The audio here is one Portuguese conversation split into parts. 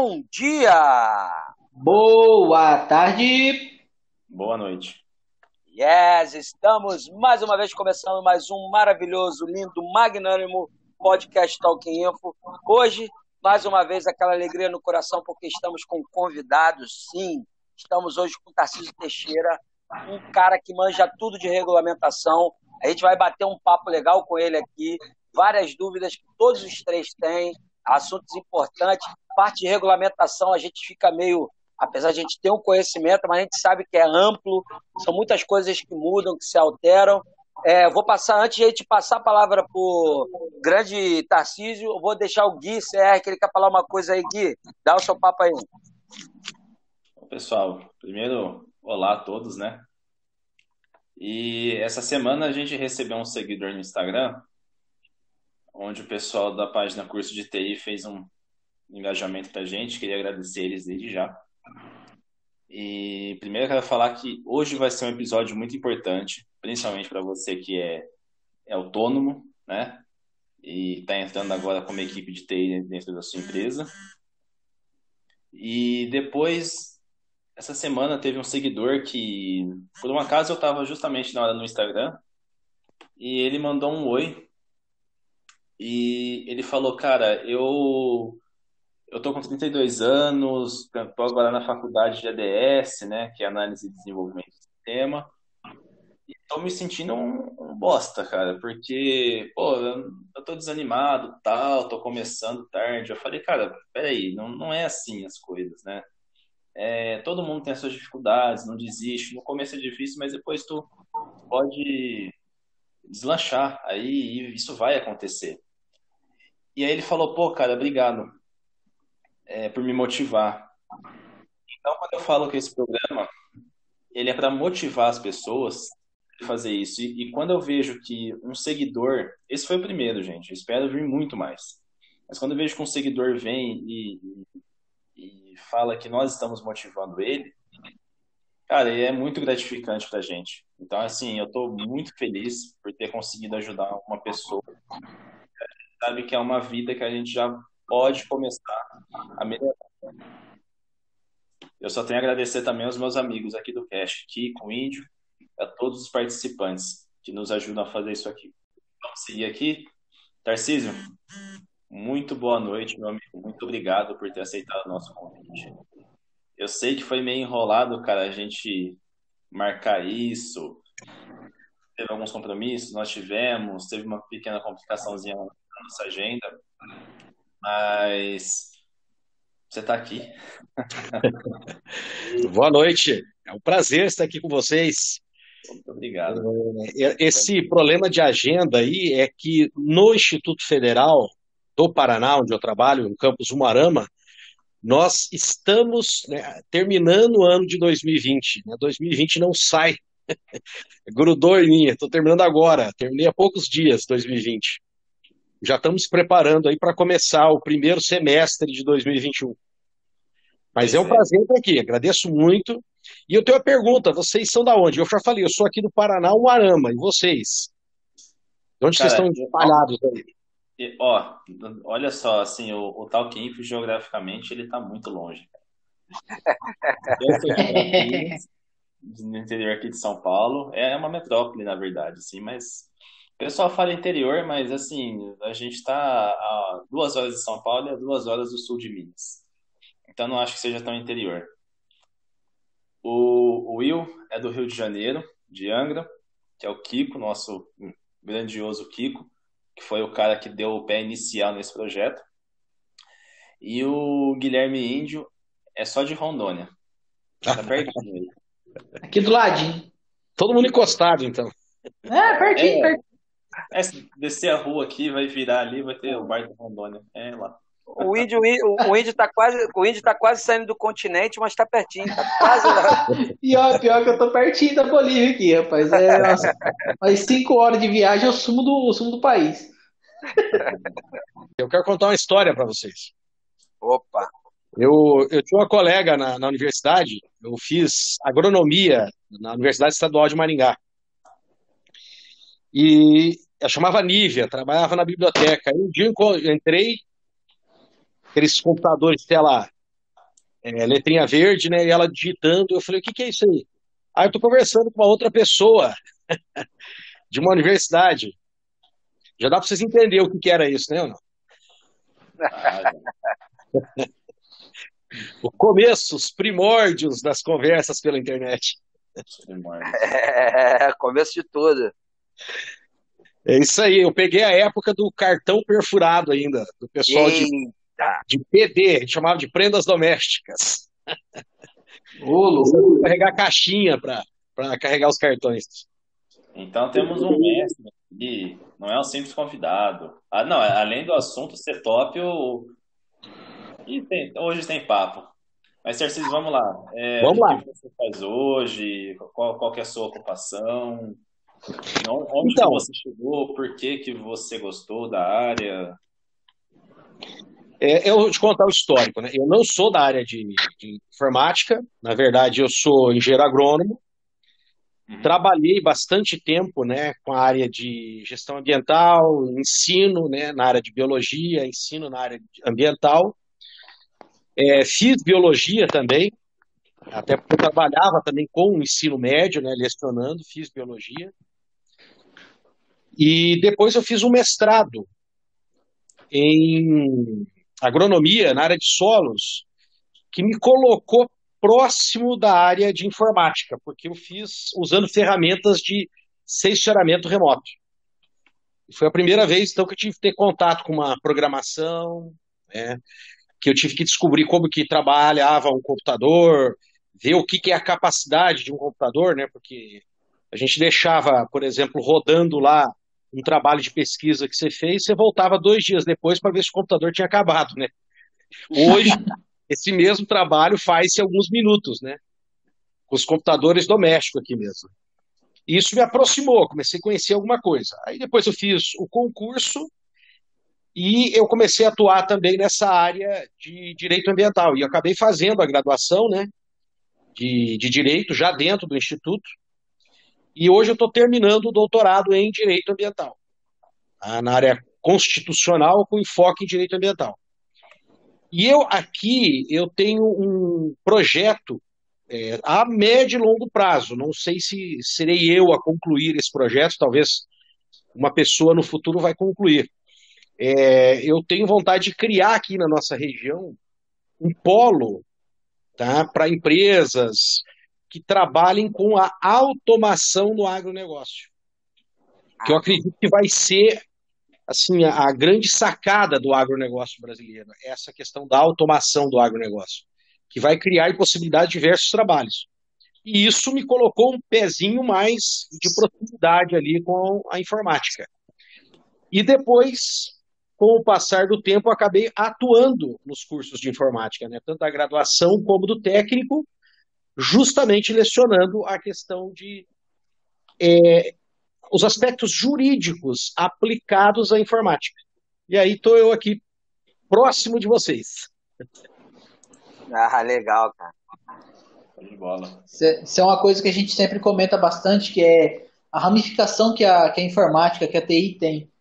bom dia! Boa tarde! Boa noite. Yes, estamos mais uma vez começando mais um maravilhoso, lindo, magnânimo podcast Talking Info. Hoje, mais uma vez, aquela alegria no coração porque estamos com convidados, sim. Estamos hoje com o Tarcísio Teixeira, um cara que manja tudo de regulamentação. A gente vai bater um papo legal com ele aqui, várias dúvidas que todos os três têm, assuntos importantes. Parte de regulamentação a gente fica meio... Apesar de a gente ter um conhecimento, mas a gente sabe que é amplo, são muitas coisas que mudam, que se alteram. Vou passar, antes de a gente passar a palavra para o grande Tarcísio, eu vou deixar o Gui CR, que ele quer falar uma coisa aí. Gui, dá o seu papo aí. Bom, pessoal, primeiro, olá a todos, né? E essa semana a gente recebeu um seguidor no Instagram, onde o pessoal da página Curso de TI fez um engajamento pra gente, queria agradecer eles desde já. E primeiro eu quero falar que hoje vai ser um episódio muito importante, principalmente para você que é autônomo, né? E está entrando agora como equipe de TI dentro da sua empresa. E depois, essa semana teve um seguidor que, por um acaso, eu estava justamente na hora no Instagram e ele mandou um oi e ele falou, cara, eu tô com 32 anos, estou agora na faculdade de ADS, né, que é Análise e Desenvolvimento do Sistema, e estou me sentindo um bosta, cara, porque, pô, eu tô desanimado, tal, tô começando tarde. Eu falei, cara, peraí, não é assim as coisas, né? Todo mundo tem as suas dificuldades, não desiste. No começo é difícil, mas depois tu pode deslanchar, aí isso vai acontecer. E aí ele falou, pô, cara, obrigado por me motivar. Então, quando eu falo que esse programa, ele é para motivar as pessoas a fazer isso. E quando eu vejo que um seguidor, esse foi o primeiro, gente, eu espero vir muito mais. Mas quando eu vejo que um seguidor vem e fala que nós estamos motivando ele, cara, é muito gratificante pra gente. Então, assim, eu tô muito feliz por ter conseguido ajudar uma pessoa. Sabe que é uma vida que a gente já pode começar a melhorar. Eu só tenho a agradecer também aos meus amigos aqui do Cash, Kiko, Índio, a todos os participantes que nos ajudam a fazer isso aqui. Vamos seguir aqui. Tarcísio, muito boa noite, meu amigo. Muito obrigado por ter aceitado o nosso convite. Eu sei que foi meio enrolado, cara, a gente marcar isso. Teve alguns compromissos, nós tivemos, teve uma pequena complicaçãozinha na nossa agenda, mas você está aqui. Boa noite, é um prazer estar aqui com vocês. Muito obrigado. Esse problema de agenda aí é que no Instituto Federal do Paraná, onde eu trabalho, no campus Umuarama, nós estamos, né, terminando o ano de 2020. 2020 não sai, grudou em mim, estou terminando agora, terminei há poucos dias 2020. Já estamos preparando aí para começar o primeiro semestre de 2021. Mas é um prazer estar aqui, agradeço muito. E eu tenho uma pergunta, vocês são da onde? Eu já falei, eu sou aqui do Paraná, Umuarama, e vocês? De onde vocês estão espalhados aí? Olha só, assim, o Talking Info, geograficamente, ele está muito longe. Eu sou de Campinas, no interior aqui de São Paulo, é uma metrópole, na verdade, assim, mas o pessoal fala interior, mas, assim, a gente está a 2 horas de São Paulo e a 2 horas do sul de Minas. Então, não acho que seja tão interior. O Will é do Rio de Janeiro, de Angra, que é o Kiko, nosso grandioso Kiko, que foi o cara que deu o pé inicial nesse projeto. E o Guilherme Índio é só de Rondônia. Tá pertinho aí. Aqui do ladinho. Todo mundo encostado, então. Pertinho. Se descer a rua aqui, vai virar ali, vai ter o bairro de Rondônia. É lá. O índio tá quase saindo do continente, mas tá pertinho, tá quase lá. Pior que eu tô pertinho da Bolívia aqui, rapaz. Mais 5 horas de viagem eu sumo do país. Eu quero contar uma história para vocês. Opa! Eu tinha uma colega na universidade, eu fiz agronomia na Universidade Estadual de Maringá. E ela chamava Nívia, trabalhava na biblioteca. Aí um dia eu entrei, aqueles computadores de tela letrinha verde, né? E ela digitando. Eu falei, o que que é isso aí? Aí eu tô conversando com uma outra pessoa de uma universidade. Já dá para vocês entenderem o que que era isso, né? Ou não? Ah, O começo, os primórdios das conversas pela internet. os primórdios. Começo de tudo. É isso aí, eu peguei a época do cartão perfurado ainda, do pessoal Eita! de PD, a gente chamava de prendas domésticas. Ô, Você louco. carregar caixinha para carregar os cartões. Então temos um mestre aqui, não é um simples convidado. Ah, não, além do assunto ser top, hoje tem papo. Mas, Tarcísio, vamos lá. Vamos O que lá. você faz hoje? Qual que é a sua ocupação? Onde que Então, você chegou? Por que que você gostou da área? eu vou te contar o histórico, né? Eu não sou da área de informática, na verdade, eu sou engenheiro agrônomo. Uhum. Trabalhei bastante tempo, né, com a área de gestão ambiental, ensino, né, na área de biologia, ensino na área ambiental. Fiz biologia também, até porque eu trabalhava também com o ensino médio, né, lecionando, fiz biologia. E depois eu fiz um mestrado em agronomia, na área de solos, que me colocou próximo da área de informática, porque eu fiz usando ferramentas de sensoramento remoto. Foi a primeira vez, então, que eu tive que ter contato com uma programação, né, que eu tive que descobrir como que trabalhava um computador, ver o que que é a capacidade de um computador, né, porque a gente deixava, por exemplo, rodando lá um trabalho de pesquisa que você fez, você voltava 2 dias depois para ver se o computador tinha acabado, né? Hoje, esse mesmo trabalho faz-se em alguns minutos, né? Com os computadores domésticos aqui mesmo. E isso me aproximou, comecei a conhecer alguma coisa. Aí depois eu fiz o concurso e eu comecei a atuar também nessa área de direito ambiental. E acabei fazendo a graduação, né, de direito já dentro do instituto. E hoje eu estou terminando o doutorado em direito ambiental, tá? Na área constitucional com enfoque em direito ambiental. E eu tenho um projeto a médio e longo prazo. Não sei se serei eu a concluir esse projeto, talvez uma pessoa no futuro vai concluir. Eu tenho vontade de criar aqui na nossa região um polo, tá, para empresas que trabalhem com a automação no agronegócio, que eu acredito que vai ser assim a grande sacada do agronegócio brasileiro, essa questão da automação do agronegócio, que vai criar possibilidade de diversos trabalhos. E isso me colocou um pezinho mais de proximidade ali com a informática. E depois, com o passar do tempo, eu acabei atuando nos cursos de informática, né? Tanto da graduação como do técnico, justamente lecionando a questão de os aspectos jurídicos aplicados à informática. E aí estou eu aqui, próximo de vocês. Ah, legal, cara. Show de bola. Isso é uma coisa que a gente sempre comenta bastante, que é a ramificação que a informática, que a TI tem.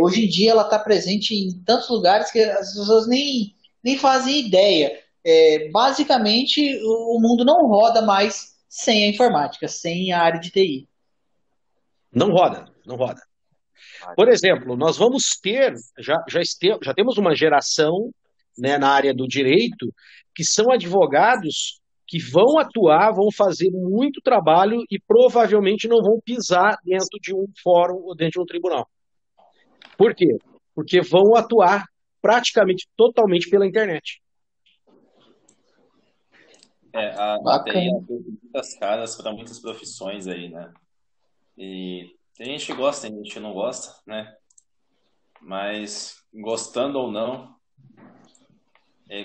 Hoje em dia ela está presente em tantos lugares que as pessoas nem fazem ideia. Basicamente, o mundo não roda mais sem a informática, sem a área de TI. Não roda, não roda. Por exemplo, nós vamos ter, já temos uma geração, né, na área do direito, que são advogados que vão atuar, vão fazer muito trabalho e provavelmente não vão pisar dentro de um fórum ou dentro de um tribunal. Por quê? Porque vão atuar praticamente totalmente pela internet. A TI Bacana. abre muitas caras para muitas profissões aí, né? E tem gente que gosta, tem gente que não gosta, né? Mas gostando ou não,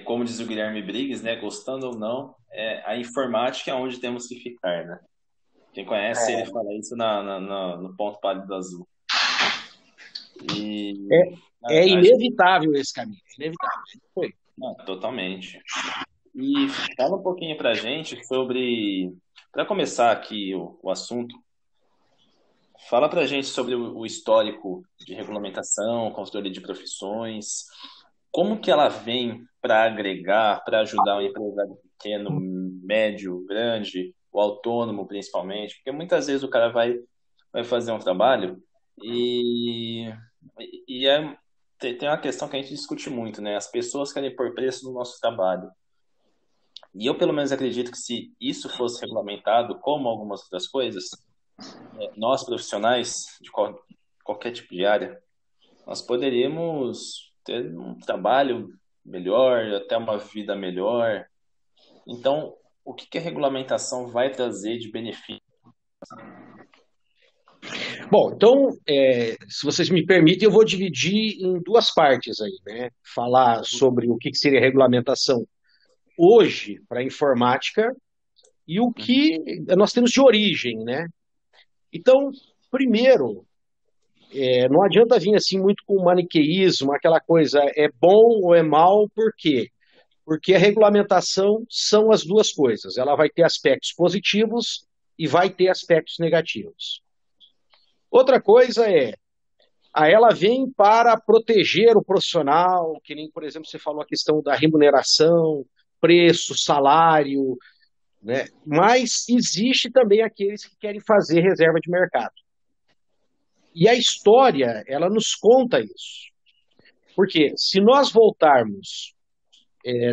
como diz o Guilherme Briggs, né? Gostando ou não, a informática é onde temos que ficar, né? Quem conhece ele fala isso no ponto pálido azul. E É inevitável esse caminho, é inevitável. Foi. Não, totalmente. E fala um pouquinho pra gente sobre, para começar aqui o assunto, fala pra gente sobre o histórico de regulamentação, consultoria de profissões, como que ela vem para agregar, para ajudar o empresário pequeno, médio, grande, o autônomo principalmente, porque muitas vezes o cara vai fazer um trabalho e, tem uma questão que a gente discute muito, né? As pessoas querem pôr preço no nosso trabalho. E eu, pelo menos, acredito que se isso fosse regulamentado, como algumas outras coisas, nós profissionais de qualquer tipo de área, nós poderíamos ter um trabalho melhor, até uma vida melhor. Então, o que a regulamentação vai trazer de benefício? Bom, então, se vocês me permitem, eu vou dividir em duas partes aí, né? Falar sobre o que seria regulamentação hoje para a informática e o que nós temos de origem, né? Então, primeiro, não adianta vir assim muito com maniqueísmo, aquela coisa é bom ou é mal, por quê? Porque a regulamentação são as duas coisas. Ela vai ter aspectos positivos e vai ter aspectos negativos. Outra coisa ela vem para proteger o profissional, que nem, por exemplo, você falou a questão da remuneração, preço, salário, né? Mas existe também aqueles que querem fazer reserva de mercado. E a história, ela nos conta isso. Porque se nós voltarmos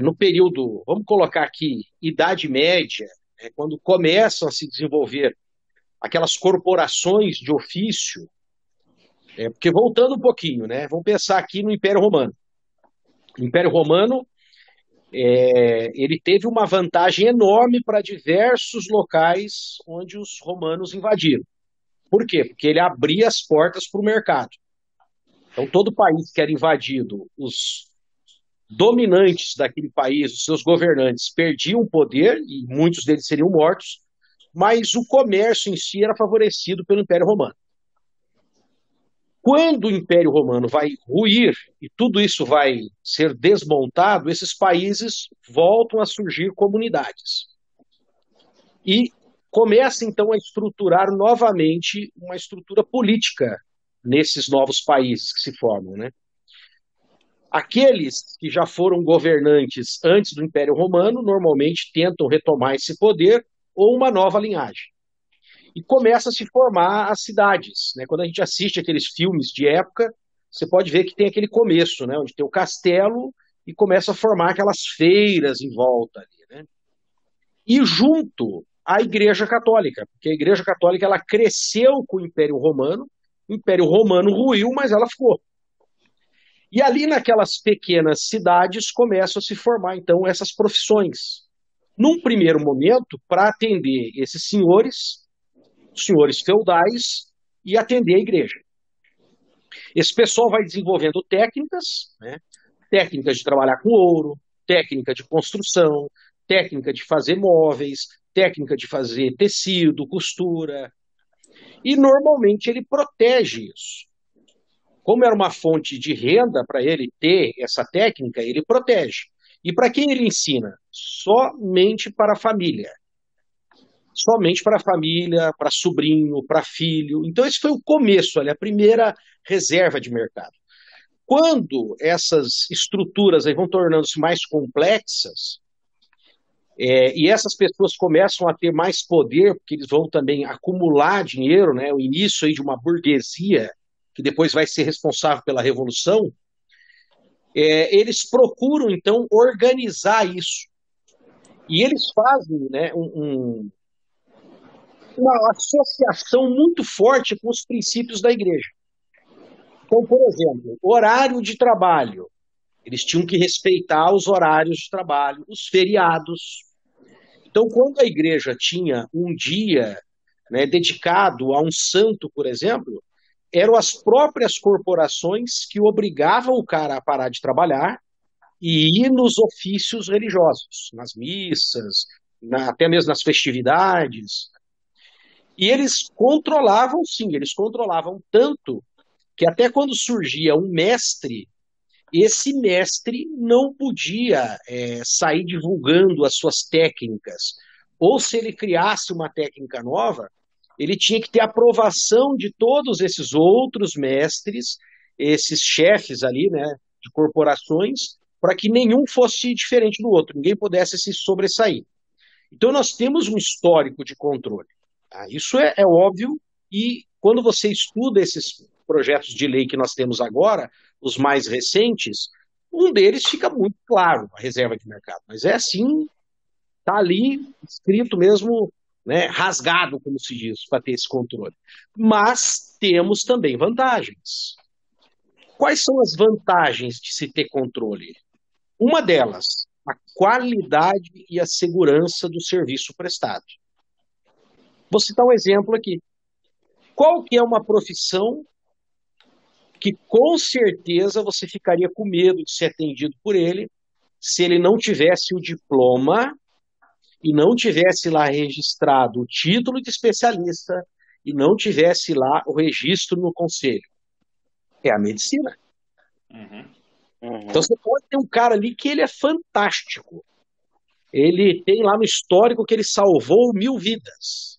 no período, vamos colocar aqui, Idade Média, quando começam a se desenvolver aquelas corporações de ofício, porque voltando um pouquinho, né, vamos pensar aqui no Império Romano. O Império Romano, ele teve uma vantagem enorme para diversos locais onde os romanos invadiram. Por quê? Porque ele abria as portas para o mercado. Então, todo país que era invadido, os dominantes daquele país, os seus governantes, perdiam poder, e muitos deles seriam mortos, mas o comércio em si era favorecido pelo Império Romano. Quando o Império Romano vai ruir e tudo isso vai ser desmontado, esses países voltam a surgir comunidades. E começa, então, a estruturar novamente uma estrutura política nesses novos países que se formam, né? Aqueles que já foram governantes antes do Império Romano normalmente tentam retomar esse poder ou uma nova linhagem. E começa a se formar as cidades, né? Quando a gente assiste aqueles filmes de época, você pode ver que tem aquele começo, né? Onde tem o castelo e começa a formar aquelas feiras em volta ali, né? E junto à Igreja Católica, porque a Igreja Católica ela cresceu com o Império Romano ruiu, mas ela ficou. E ali naquelas pequenas cidades começam a se formar, então, essas profissões. Num primeiro momento, para atender esses senhores feudais e atender a igreja. Esse pessoal vai desenvolvendo técnicas, né? Técnicas de trabalhar com ouro, técnica de construção, técnica de fazer móveis, técnica de fazer tecido, costura. E normalmente ele protege isso. Como era uma fonte de renda para ele ter essa técnica, ele protege. E para quem ele ensina? Somente para a família. Somente para a família, para sobrinho, para filho. Então esse foi o começo, a primeira reserva de mercado. Quando essas estruturas aí vão tornando-se mais complexas, e essas pessoas começam a ter mais poder, porque eles vão também acumular dinheiro, né, o início aí de uma burguesia, que depois vai ser responsável pela Revolução, eles procuram, então, organizar isso. E eles fazem, né, uma associação muito forte com os princípios da igreja. Então, por exemplo, horário de trabalho. Eles tinham que respeitar os horários de trabalho, os feriados. Então, quando a igreja tinha um dia, né, dedicado a um santo, por exemplo, eram as próprias corporações que obrigavam o cara a parar de trabalhar e ir nos ofícios religiosos, nas missas, até mesmo nas festividades. E eles controlavam, sim, eles controlavam tanto que até quando surgia um mestre, esse mestre não podia sair divulgando as suas técnicas. Ou se ele criasse uma técnica nova, ele tinha que ter aprovação de todos esses outros mestres, esses chefes ali, né, de corporações, para que nenhum fosse diferente do outro, ninguém pudesse se sobressair. Então, nós temos um histórico de controle. Tá? Isso é óbvio, e quando você estuda esses projetos de lei que nós temos agora, os mais recentes, um deles fica muito claro, a reserva de mercado. Mas é assim, está ali escrito mesmo, né, rasgado, como se diz, para ter esse controle. Mas temos também vantagens. Quais são as vantagens de se ter controle? Uma delas, a qualidade e a segurança do serviço prestado. Vou citar um exemplo aqui. Qual que é uma profissão que com certeza você ficaria com medo de ser atendido por ele se ele não tivesse o diploma e não tivesse lá registrado o título de especialista e não tivesse lá o registro no conselho? É a medicina. Então você pode ter um cara ali que ele é fantástico. Ele tem lá no histórico que ele salvou 1000 vidas.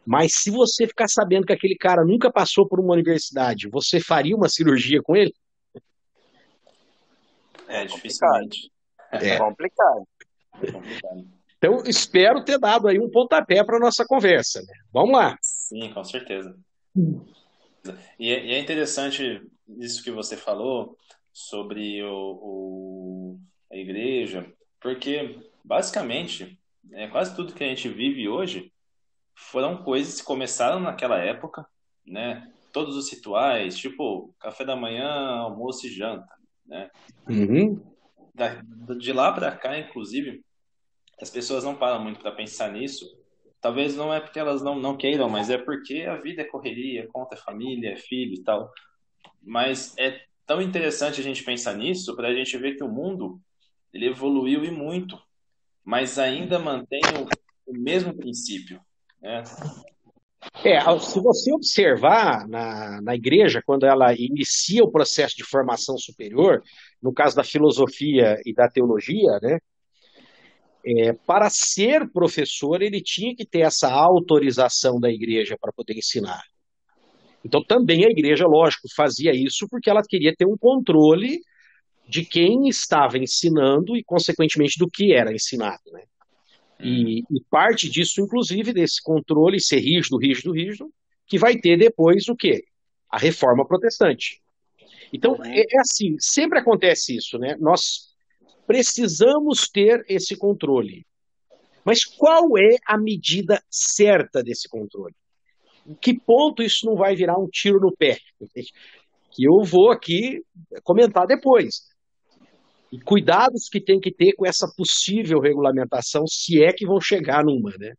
Mas se você ficar sabendo que aquele cara nunca passou por uma universidade, você faria uma cirurgia com ele? Dificilmente. É complicado. Então, espero ter dado aí um pontapé para a nossa conversa, né? Vamos lá. Sim, com certeza. E é interessante isso que você falou sobre a igreja, porque, basicamente, quase tudo que a gente vive hoje foram coisas que começaram naquela época, né? Todos os rituais, tipo café da manhã, almoço e janta, né? De lá para cá, inclusive, as pessoas não param muito para pensar nisso. Talvez não é porque elas não queiram, mas é porque a vida é correria, conta é família, é filho e tal. Mas é tão interessante a gente pensar nisso para a gente ver que o mundo ele evoluiu e muito, mas ainda mantém o mesmo princípio, né? Se você observar na igreja, quando ela inicia o processo de formação superior, no caso da filosofia e da teologia, né, para ser professor, ele tinha que ter essa autorização da igreja para poder ensinar. Então, também a igreja, lógico, fazia isso porque ela queria ter um controle de quem estava ensinando e, consequentemente, do que era ensinado, né? E parte disso, inclusive, desse controle ser rígido, que vai ter depois o quê? A reforma protestante. Então, é assim, sempre acontece isso, né? Nós precisamos ter esse controle. Mas qual é a medida certa desse controle? Em que ponto isso não vai virar um tiro no pé? Que eu vou aqui comentar depois. E cuidados que tem que ter com essa possível regulamentação, se é que vão chegar numa, né?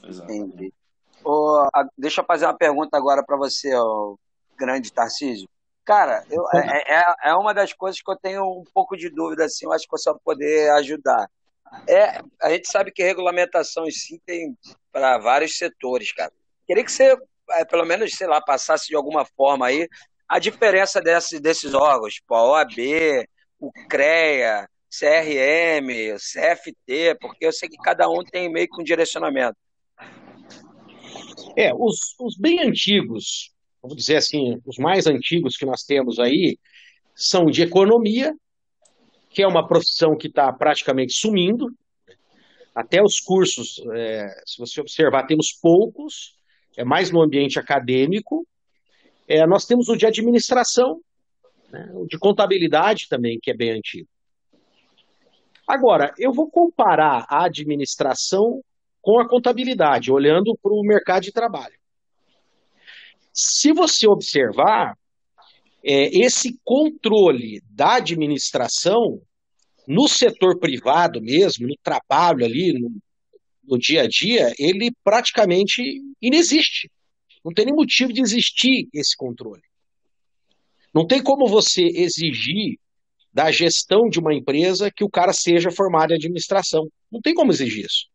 Entendi. Deixa eu fazer uma pergunta agora para você, grande Tarcísio. Cara, é uma das coisas que eu tenho um pouco de dúvida, assim, eu acho que você vai poder ajudar. A gente sabe que regulamentação em si tem para vários setores, cara. Queria que você, pelo menos, sei lá, passasse de alguma forma aí a diferença desses órgãos, tipo a OAB, o CREA, CRM, CFT, porque eu sei que cada um tem meio que um direcionamento. Os bem antigos, vamos dizer assim, os mais antigos que nós temos aí, são de economia, que é uma profissão que está praticamente sumindo. Até os cursos, se você observar, temos poucos, é mais no ambiente acadêmico. Nós temos o de administração, né, o de contabilidade também, que é bem antigo. Agora, eu vou comparar a administração com a contabilidade, olhando para o mercado de trabalho. Se você observar, esse controle da administração no setor privado mesmo, no trabalho ali, no dia a dia, ele praticamente inexiste. Não tem nem motivo de existir esse controle. Não tem como você exigir da gestão de uma empresa que o cara seja formado em administração. Não tem como exigir isso.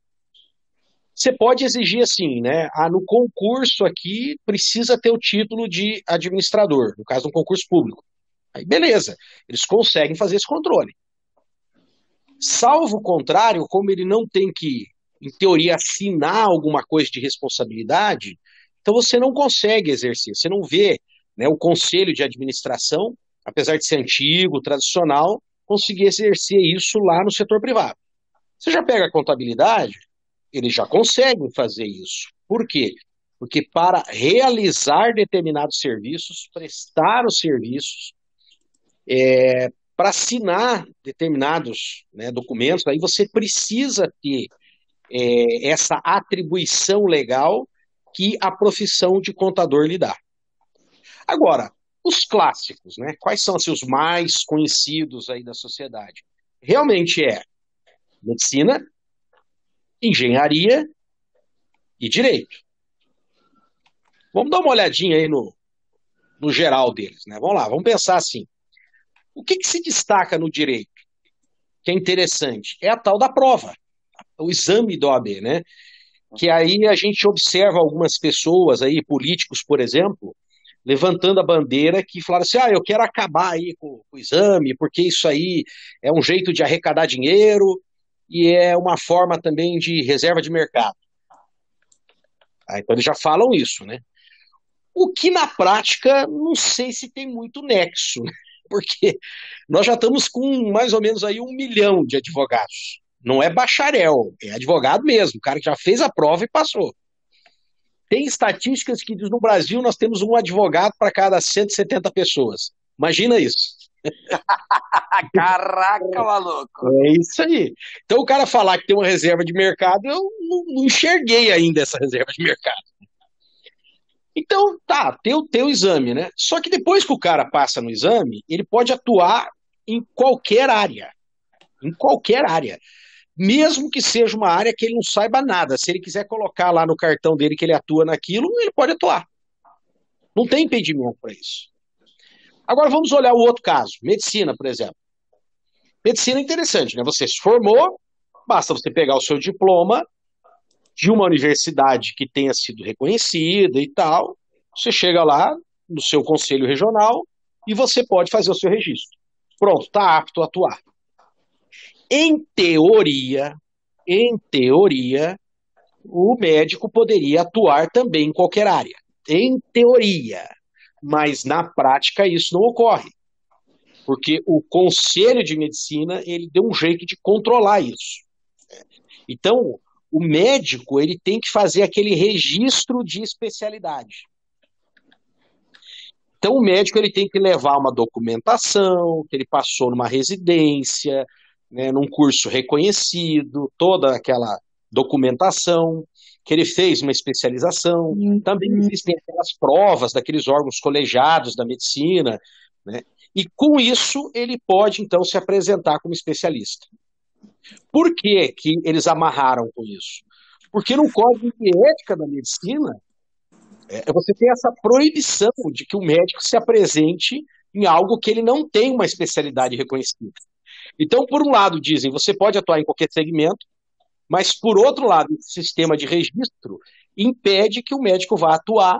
Você pode exigir assim, né? No concurso aqui precisa ter o título de administrador, no caso de um concurso público. Aí beleza, eles conseguem fazer esse controle. Salvo o contrário, como ele não tem que, em teoria, assinar alguma coisa de responsabilidade, então você não consegue exercer, você não vê, né, o conselho de administração, apesar de ser antigo, tradicional, conseguir exercer isso lá no setor privado. Você já pega a contabilidade, eles já conseguem fazer isso. Por quê? Porque para realizar determinados serviços, prestar os serviços, para assinar determinados, né, documentos, aí você precisa ter essa atribuição legal que a profissão de contador lhe dá. Agora, os clássicos, né? Quais são assim, os mais conhecidos aí da sociedade? Realmente é medicina, engenharia e direito. Vamos dar uma olhadinha aí no geral deles, né? Vamos lá, vamos pensar assim. O que se destaca no direito, que é interessante? É a tal da prova, o exame da OAB, né? Que aí a gente observa algumas pessoas aí, políticos, por exemplo, levantando a bandeira que falaram assim, eu quero acabar aí com o exame, porque isso aí é um jeito de arrecadar dinheiro e é uma forma também de reserva de mercado. Então eles já falam isso, né? O que na prática não sei se tem muito nexo, né? Porque nós já estamos com mais ou menos aí 1 milhão de advogados. Não é bacharel, é advogado mesmo, o cara que já fez a prova e passou. Tem estatísticas que diz no Brasil nós temos um advogado para cada 170 pessoas. Imagina isso. Caraca, maluco! É isso aí. Então o cara falar que tem uma reserva de mercado, eu não enxerguei ainda essa reserva de mercado. Então, tem o exame, né? Só que depois que o cara passa no exame, ele pode atuar em qualquer área. Em qualquer área. Mesmo que seja uma área que ele não saiba nada. Se ele quiser colocar lá no cartão dele que ele atua naquilo, ele pode atuar. Não tem impedimento para isso. Agora vamos olhar o outro caso. Medicina, por exemplo. Medicina é interessante, né? Você se formou, basta você pegar o seu diploma de uma universidade que tenha sido reconhecida e tal, você chega lá no seu conselho regional e você pode fazer o seu registro. Pronto, está apto a atuar. Em teoria, o médico poderia atuar também em qualquer área. Em teoria. Mas na prática isso não ocorre. Porque o Conselho de Medicina, ele deu um jeito de controlar isso. Então, o médico, ele tem que fazer aquele registro de especialidade. Então, o médico, ele tem que levar uma documentação, que ele passou numa residência, né, num curso reconhecido, toda aquela documentação, que ele fez uma especialização. Também existem aquelas provas daqueles órgãos colegiados da medicina, né? E com isso ele pode, então, se apresentar como especialista. Por que eles amarraram com isso? Porque no Código de Ética da Medicina, você tem essa proibição de que o médico se apresente em algo que ele não tem uma especialidade reconhecida. Então, por um lado, dizem, você pode atuar em qualquer segmento, mas, por outro lado, o sistema de registro impede que o médico vá atuar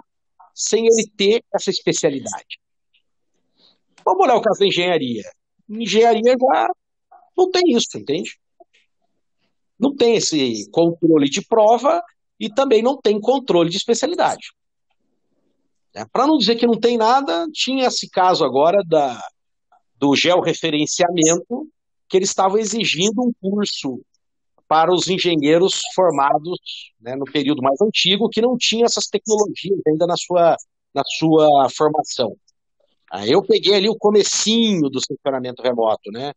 sem ele ter essa especialidade. Vamos olhar o caso da engenharia. Engenharia já não tem isso, entende? Não tem esse controle de prova e também não tem controle de especialidade. Para não dizer que não tem nada, tinha esse caso agora do georreferenciamento, que eles estavam exigindo um curso para os engenheiros formados, né, no período mais antigo, que não tinha essas tecnologias ainda na sua formação. Aí eu peguei ali o comecinho do sensoramento remoto, né?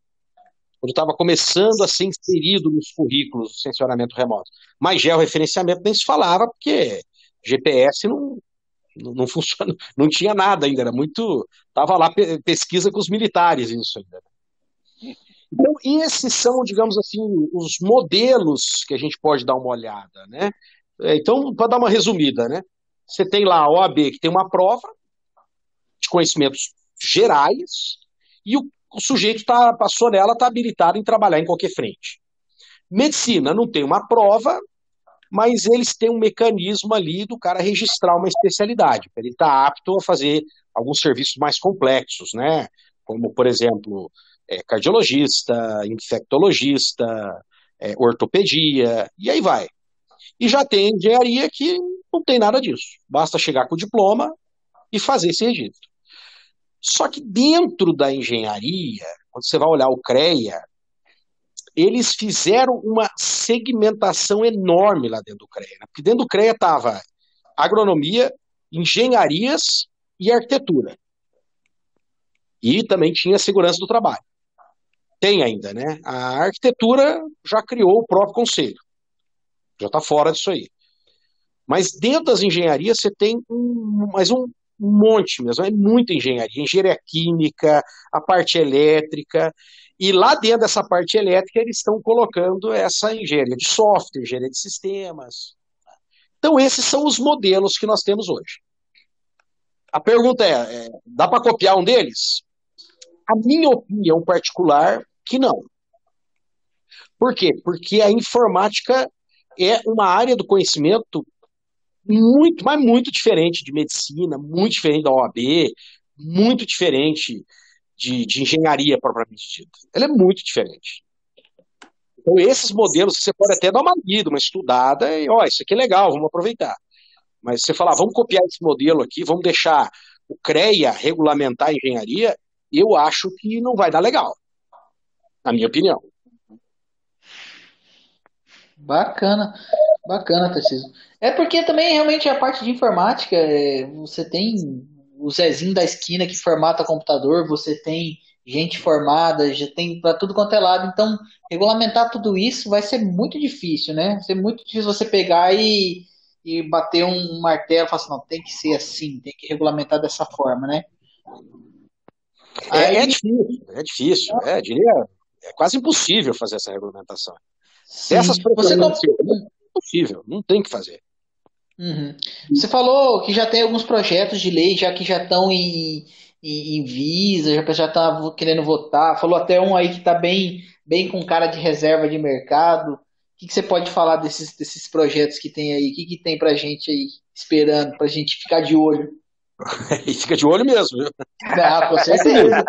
Quando estava começando a ser inserido nos currículos do sensoramento remoto. Mas georreferenciamento nem se falava, porque GPS não funciona, não tinha nada ainda, era muito... Estava lá pesquisa com os militares, isso ainda. Então, esses são, digamos assim, os modelos que a gente pode dar uma olhada, né? Então, para dar uma resumida, né? Você tem lá a OAB, que tem uma prova de conhecimentos gerais, e o sujeito passou nela, está habilitado em trabalhar em qualquer frente. Medicina não tem uma prova, mas eles têm um mecanismo ali do cara registrar uma especialidade, para ele estar apto a fazer alguns serviços mais complexos, né? Como, por exemplo, cardiologista, infectologista, ortopedia, e aí vai. E já tem engenharia que não tem nada disso. Basta chegar com o diploma e fazer esse registro. Só que dentro da engenharia, quando você vai olhar o CREA, eles fizeram uma segmentação enorme lá dentro do CREA, né? Porque dentro do CREA estava agronomia, engenharias e arquitetura. E também tinha segurança do trabalho. Tem ainda, né? A arquitetura já criou o próprio conselho. Já está fora disso aí. Mas dentro das engenharias você tem mais um monte mesmo. É muita engenharia. Engenharia química, a parte elétrica. E lá dentro dessa parte elétrica eles estão colocando essa engenharia de software, engenharia de sistemas. Então esses são os modelos que nós temos hoje. A pergunta dá para copiar um deles? A minha opinião particular, que não. Por quê? Porque a informática é uma área do conhecimento muito, mas muito diferente de medicina, muito diferente da OAB, muito diferente de engenharia propriamente dita. Ela é muito diferente. Então, esses modelos você pode até dar uma lida, uma estudada, e isso aqui é legal, vamos aproveitar. Mas você falar, vamos copiar esse modelo aqui, vamos deixar o CREA regulamentar a engenharia, eu acho que não vai dar legal, na minha opinião. Bacana, bacana, Tarcísio. É porque também realmente a parte de informática, você tem o Zezinho da esquina que formata computador, você tem gente formada, já tem para tudo quanto é lado. Então, regulamentar tudo isso vai ser muito difícil, né? Vai ser muito difícil você pegar e bater um martelo e falar assim, não, tem que ser assim, tem que regulamentar dessa forma, né? É difícil, diria, é quase impossível fazer essa regulamentação. Sim. Essas propriedades é impossível, não tem que fazer. Uhum. Você falou que já tem alguns projetos de lei já que já estão em visa, já está querendo votar. Falou até um aí que está bem com cara de reserva de mercado. O que você pode falar desses projetos que tem aí? O que tem pra gente aí esperando, pra gente ficar de olho? E fica de olho mesmo, viu? Ah, com certeza.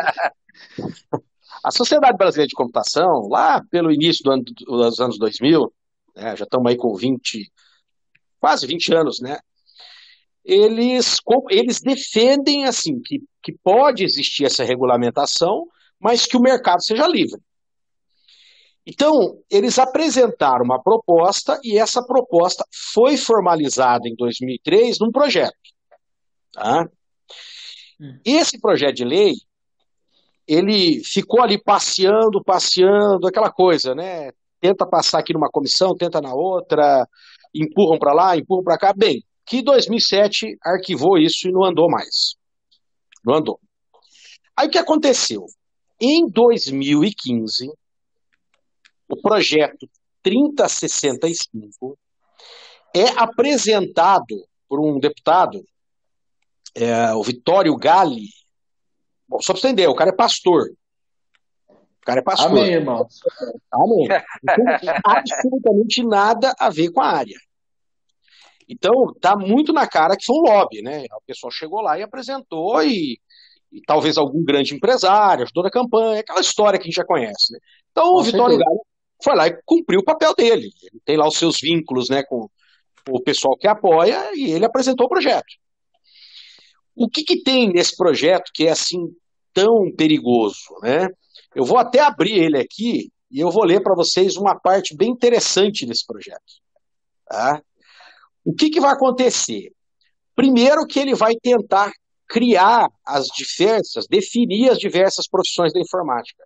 A Sociedade Brasileira de Computação, lá pelo início dos anos 2000, né, já estamos aí com quase 20 anos, né? Eles defendem assim que pode existir essa regulamentação, mas que o mercado seja livre. Então, eles apresentaram uma proposta e essa proposta foi formalizada em 2003 num projeto. Tá? Esse projeto de lei, ele ficou ali passeando, aquela coisa, né? Tenta passar aqui numa comissão, tenta na outra, empurram para lá, empurram para cá. Bem, que 2007 arquivou isso e não andou mais. Não andou. Aí o que aconteceu? Em 2015, o projeto 3065 é apresentado por um deputado, o Vitório Galli. Bom, só para você entender, o cara é pastor. Amém, irmão. Amém. Não tem absolutamente nada a ver com a área. Então, tá muito na cara que foi um lobby, né? O pessoal chegou lá e apresentou e talvez algum grande empresário ajudou na campanha, aquela história que a gente já conhece, né? Então, o Vitório Galli foi lá e cumpriu o papel dele. Ele tem lá os seus vínculos, né, com o pessoal que apoia e ele apresentou o projeto. O que tem nesse projeto que é assim tão perigoso, né? Eu vou até abrir ele aqui e eu vou ler para vocês uma parte bem interessante desse projeto. Tá? O que vai acontecer? Primeiro que ele vai tentar definir as diversas profissões da informática.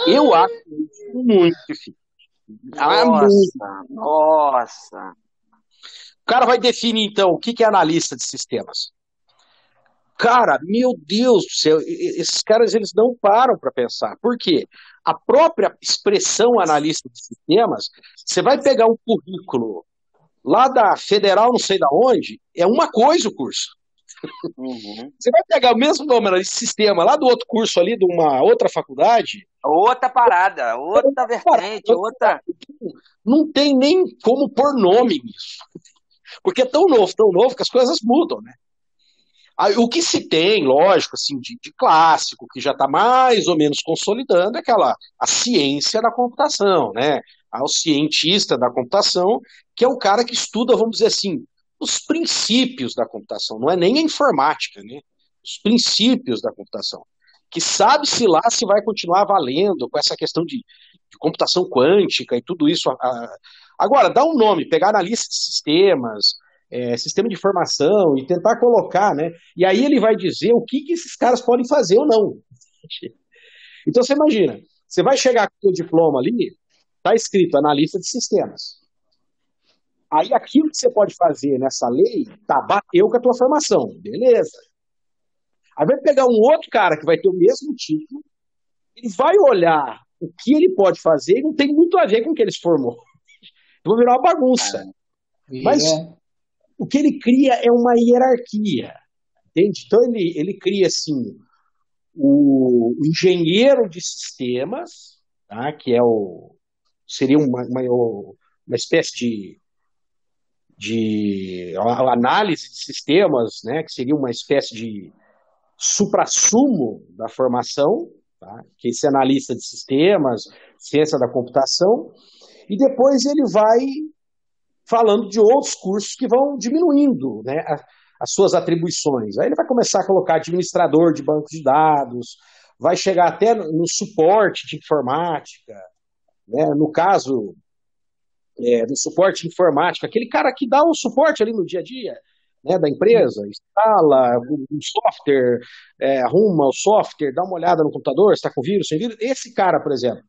Eu acho isso muito difícil. Nossa. O cara vai definir, então, o que é analista de sistemas. Cara, meu Deus do céu, esses caras eles não param para pensar. Por quê? A própria expressão analista de sistemas, você vai pegar um currículo lá da Federal, não sei da onde, é uma coisa o curso. Uhum. Você vai pegar o mesmo nome analista de sistema lá do outro curso ali, de uma outra faculdade. Outra parada, outra vertente, outra. Não tem nem como pôr nome nisso. Porque é tão novo que as coisas mudam, né? O que se tem, lógico, assim, de clássico, que já está mais ou menos consolidando, é a ciência da computação, né? O cientista da computação, que é o cara que estuda, vamos dizer assim, os princípios da computação, não é nem a informática, né? os princípios da computação, que sabe-se lá se vai continuar valendo com essa questão de computação quântica e tudo isso. Agora, dá um nome, pegar na lista de sistemas, sistema de informação e tentar colocar, né? E aí ele vai dizer o que esses caras podem fazer ou não. Então você imagina, você vai chegar com o diploma ali, está escrito analista de sistemas. Aí aquilo que você pode fazer nessa lei, bateu com a tua formação, beleza. Aí vai pegar um outro cara que vai ter o mesmo título, ele vai olhar o que ele pode fazer e não tem muito a ver com o que ele se formou. Então vai virar uma bagunça. Mas o que ele cria é uma hierarquia, entende? Então ele cria assim o engenheiro de sistemas, tá? Que seria uma espécie de análise de sistemas, né? Que seria uma espécie de suprassumo da formação, tá? Que esse analista de sistemas, ciência da computação, e depois ele vai falando de outros cursos que vão diminuindo, né, as suas atribuições. Aí ele vai começar a colocar administrador de banco de dados, vai chegar até no suporte de informática, né, no caso do suporte de informática, aquele cara que dá o suporte ali no dia a dia, né, da empresa, instala um software, arruma o software, dá uma olhada no computador, se está com vírus, sem vírus. Esse cara, por exemplo,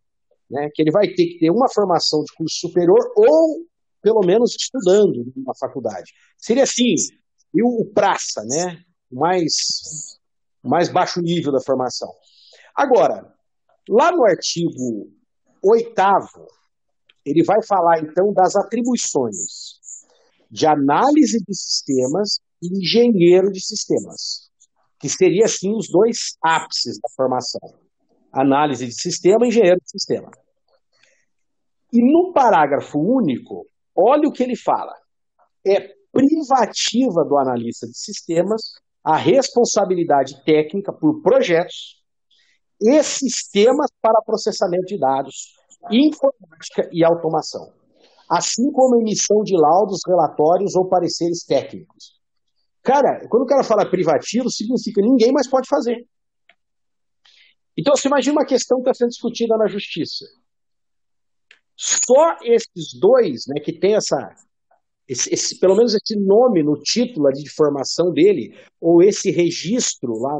né, que ele vai ter que ter uma formação de curso superior ou pelo menos estudando numa faculdade. Seria assim, e o praça, né? Mais baixo nível da formação. Agora, lá no artigo 8º, ele vai falar, então, das atribuições de análise de sistemas e engenheiro de sistemas, que seria, assim, os dois ápices da formação. Análise de sistema e engenheiro de sistema. E no parágrafo único, olha o que ele fala. É privativa do analista de sistemas a responsabilidade técnica por projetos e sistemas para processamento de dados, informática e automação, assim como a emissão de laudos, relatórios ou pareceres técnicos. Cara, quando o cara fala privativo, significa que ninguém mais pode fazer. Então, você imagina uma questão que está sendo discutida na justiça. Só esses dois, né, que tem pelo menos esse nome no título ali de formação dele, ou esse registro lá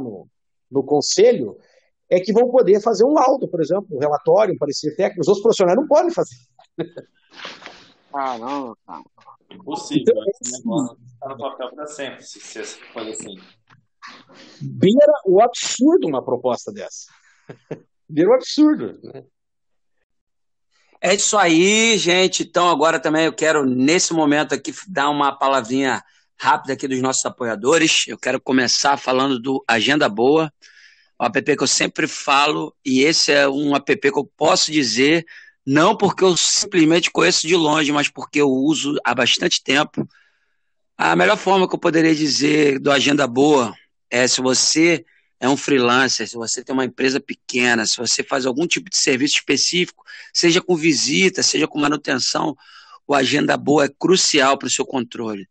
no conselho, é que vão poder fazer um laudo, por exemplo, um relatório, um parecer técnico. Os outros profissionais não podem fazer. Não. Impossível. Esse negócio está no papel para sempre, se for assim. Beira o absurdo uma proposta dessa. Beira o absurdo, né? É isso aí, gente. Então, agora também eu quero, nesse momento aqui, dar uma palavrinha rápida aqui dos nossos apoiadores. Eu quero começar falando do Agenda Boa, um app que eu sempre falo, e esse é um app que eu posso dizer, não porque eu simplesmente conheço de longe, mas porque eu uso há bastante tempo. A melhor forma que eu poderia dizer do Agenda Boa é se você é um freelancer, se você tem uma empresa pequena, se você faz algum tipo de serviço específico, seja com visita, seja com manutenção, o Agenda Boa é crucial para o seu controle.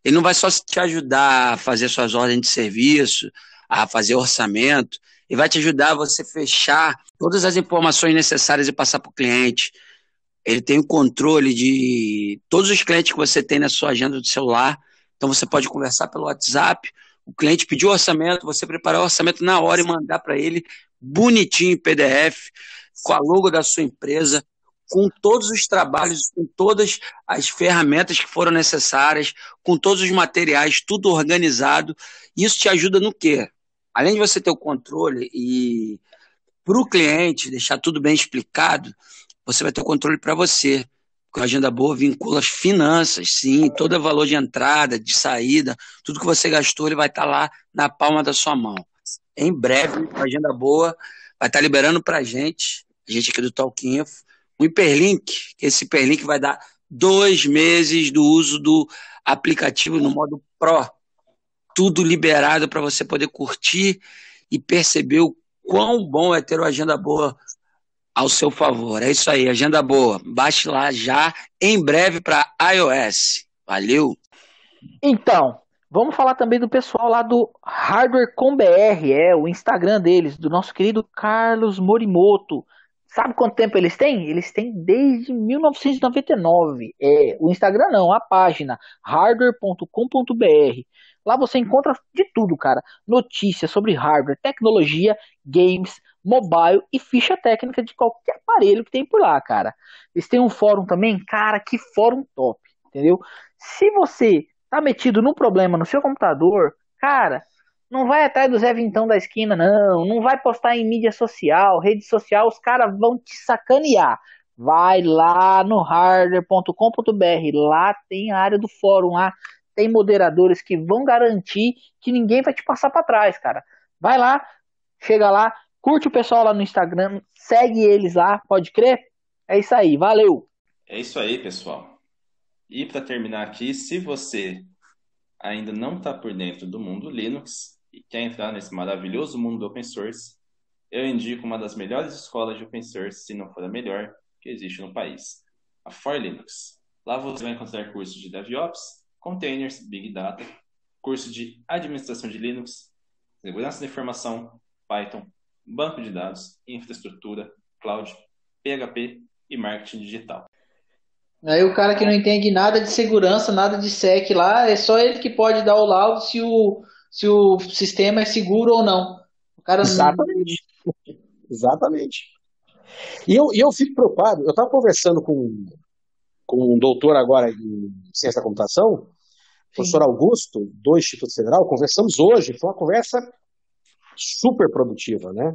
Ele não vai só te ajudar a fazer suas ordens de serviço, a fazer orçamento, ele vai te ajudar a você fechar todas as informações necessárias e passar para o cliente. Ele tem o controle de todos os clientes que você tem na sua agenda do celular, então você pode conversar pelo WhatsApp. O cliente pediu orçamento, você preparar o orçamento na hora e mandar para ele bonitinho em PDF, com a logo da sua empresa, com todos os trabalhos, com todas as ferramentas que foram necessárias, com todos os materiais, tudo organizado. Isso te ajuda no quê? Além de você ter o controle e para o cliente deixar tudo bem explicado, você vai ter o controle para você. Porque a Agenda Boa vincula as finanças, sim, todo o valor de entrada, de saída, tudo que você gastou, ele vai estar lá na palma da sua mão. Em breve, a Agenda Boa vai estar liberando para a gente aqui do Talk Info, um hiperlink, que esse hiperlink vai dar 2 meses do uso do aplicativo no modo Pro. Tudo liberado para você poder curtir e perceber o quão bom é ter o Agenda Boa ao seu favor. É isso aí, Agenda Boa. Baixe lá já, em breve, para iOS. Valeu! Então, Vamos falar também do pessoal lá do Hardware com BR, o Instagram deles, do nosso querido Carlos Morimoto. Sabe quanto tempo eles têm? Eles têm desde 1999. O Instagram não, a página hardware.com.br. Lá você encontra de tudo, cara. Notícias sobre hardware, tecnologia, games, mobile e ficha técnica de qualquer aparelho que tem por lá, cara. Eles têm um fórum também, cara, que fórum top, entendeu? Se você tá metido num problema no seu computador, cara, não vai atrás do Zé Vintão da esquina, não. Não vai postar em mídia social, rede social, os caras vão te sacanear. Vai lá no hardware.com.br, lá tem a área do fórum, lá tem moderadores que vão garantir que ninguém vai te passar para trás, cara. Vai lá, chega lá, curte o pessoal lá no Instagram, segue eles lá, pode crer? É isso aí, valeu! É isso aí, pessoal. E para terminar aqui, se você ainda não está por dentro do mundo Linux e quer entrar nesse maravilhoso mundo do open source, eu indico uma das melhores escolas de open source, se não for a melhor, que existe no país, a For Linux. Lá você vai encontrar cursos de DevOps, Containers, Big Data, curso de Administração de Linux, Segurança da Informação, Python, Banco de Dados, Infraestrutura, Cloud, PHP e Marketing Digital. Aí o cara que não entende nada de segurança, nada de sec lá, é só ele que pode dar o laudo se o sistema é seguro ou não. O cara Exatamente. Exatamente. E eu fico preocupado, eu estava conversando com um doutor agora em ciência da computação, professor Augusto, do Instituto Federal, conversamos hoje, foi uma conversa super produtiva, né?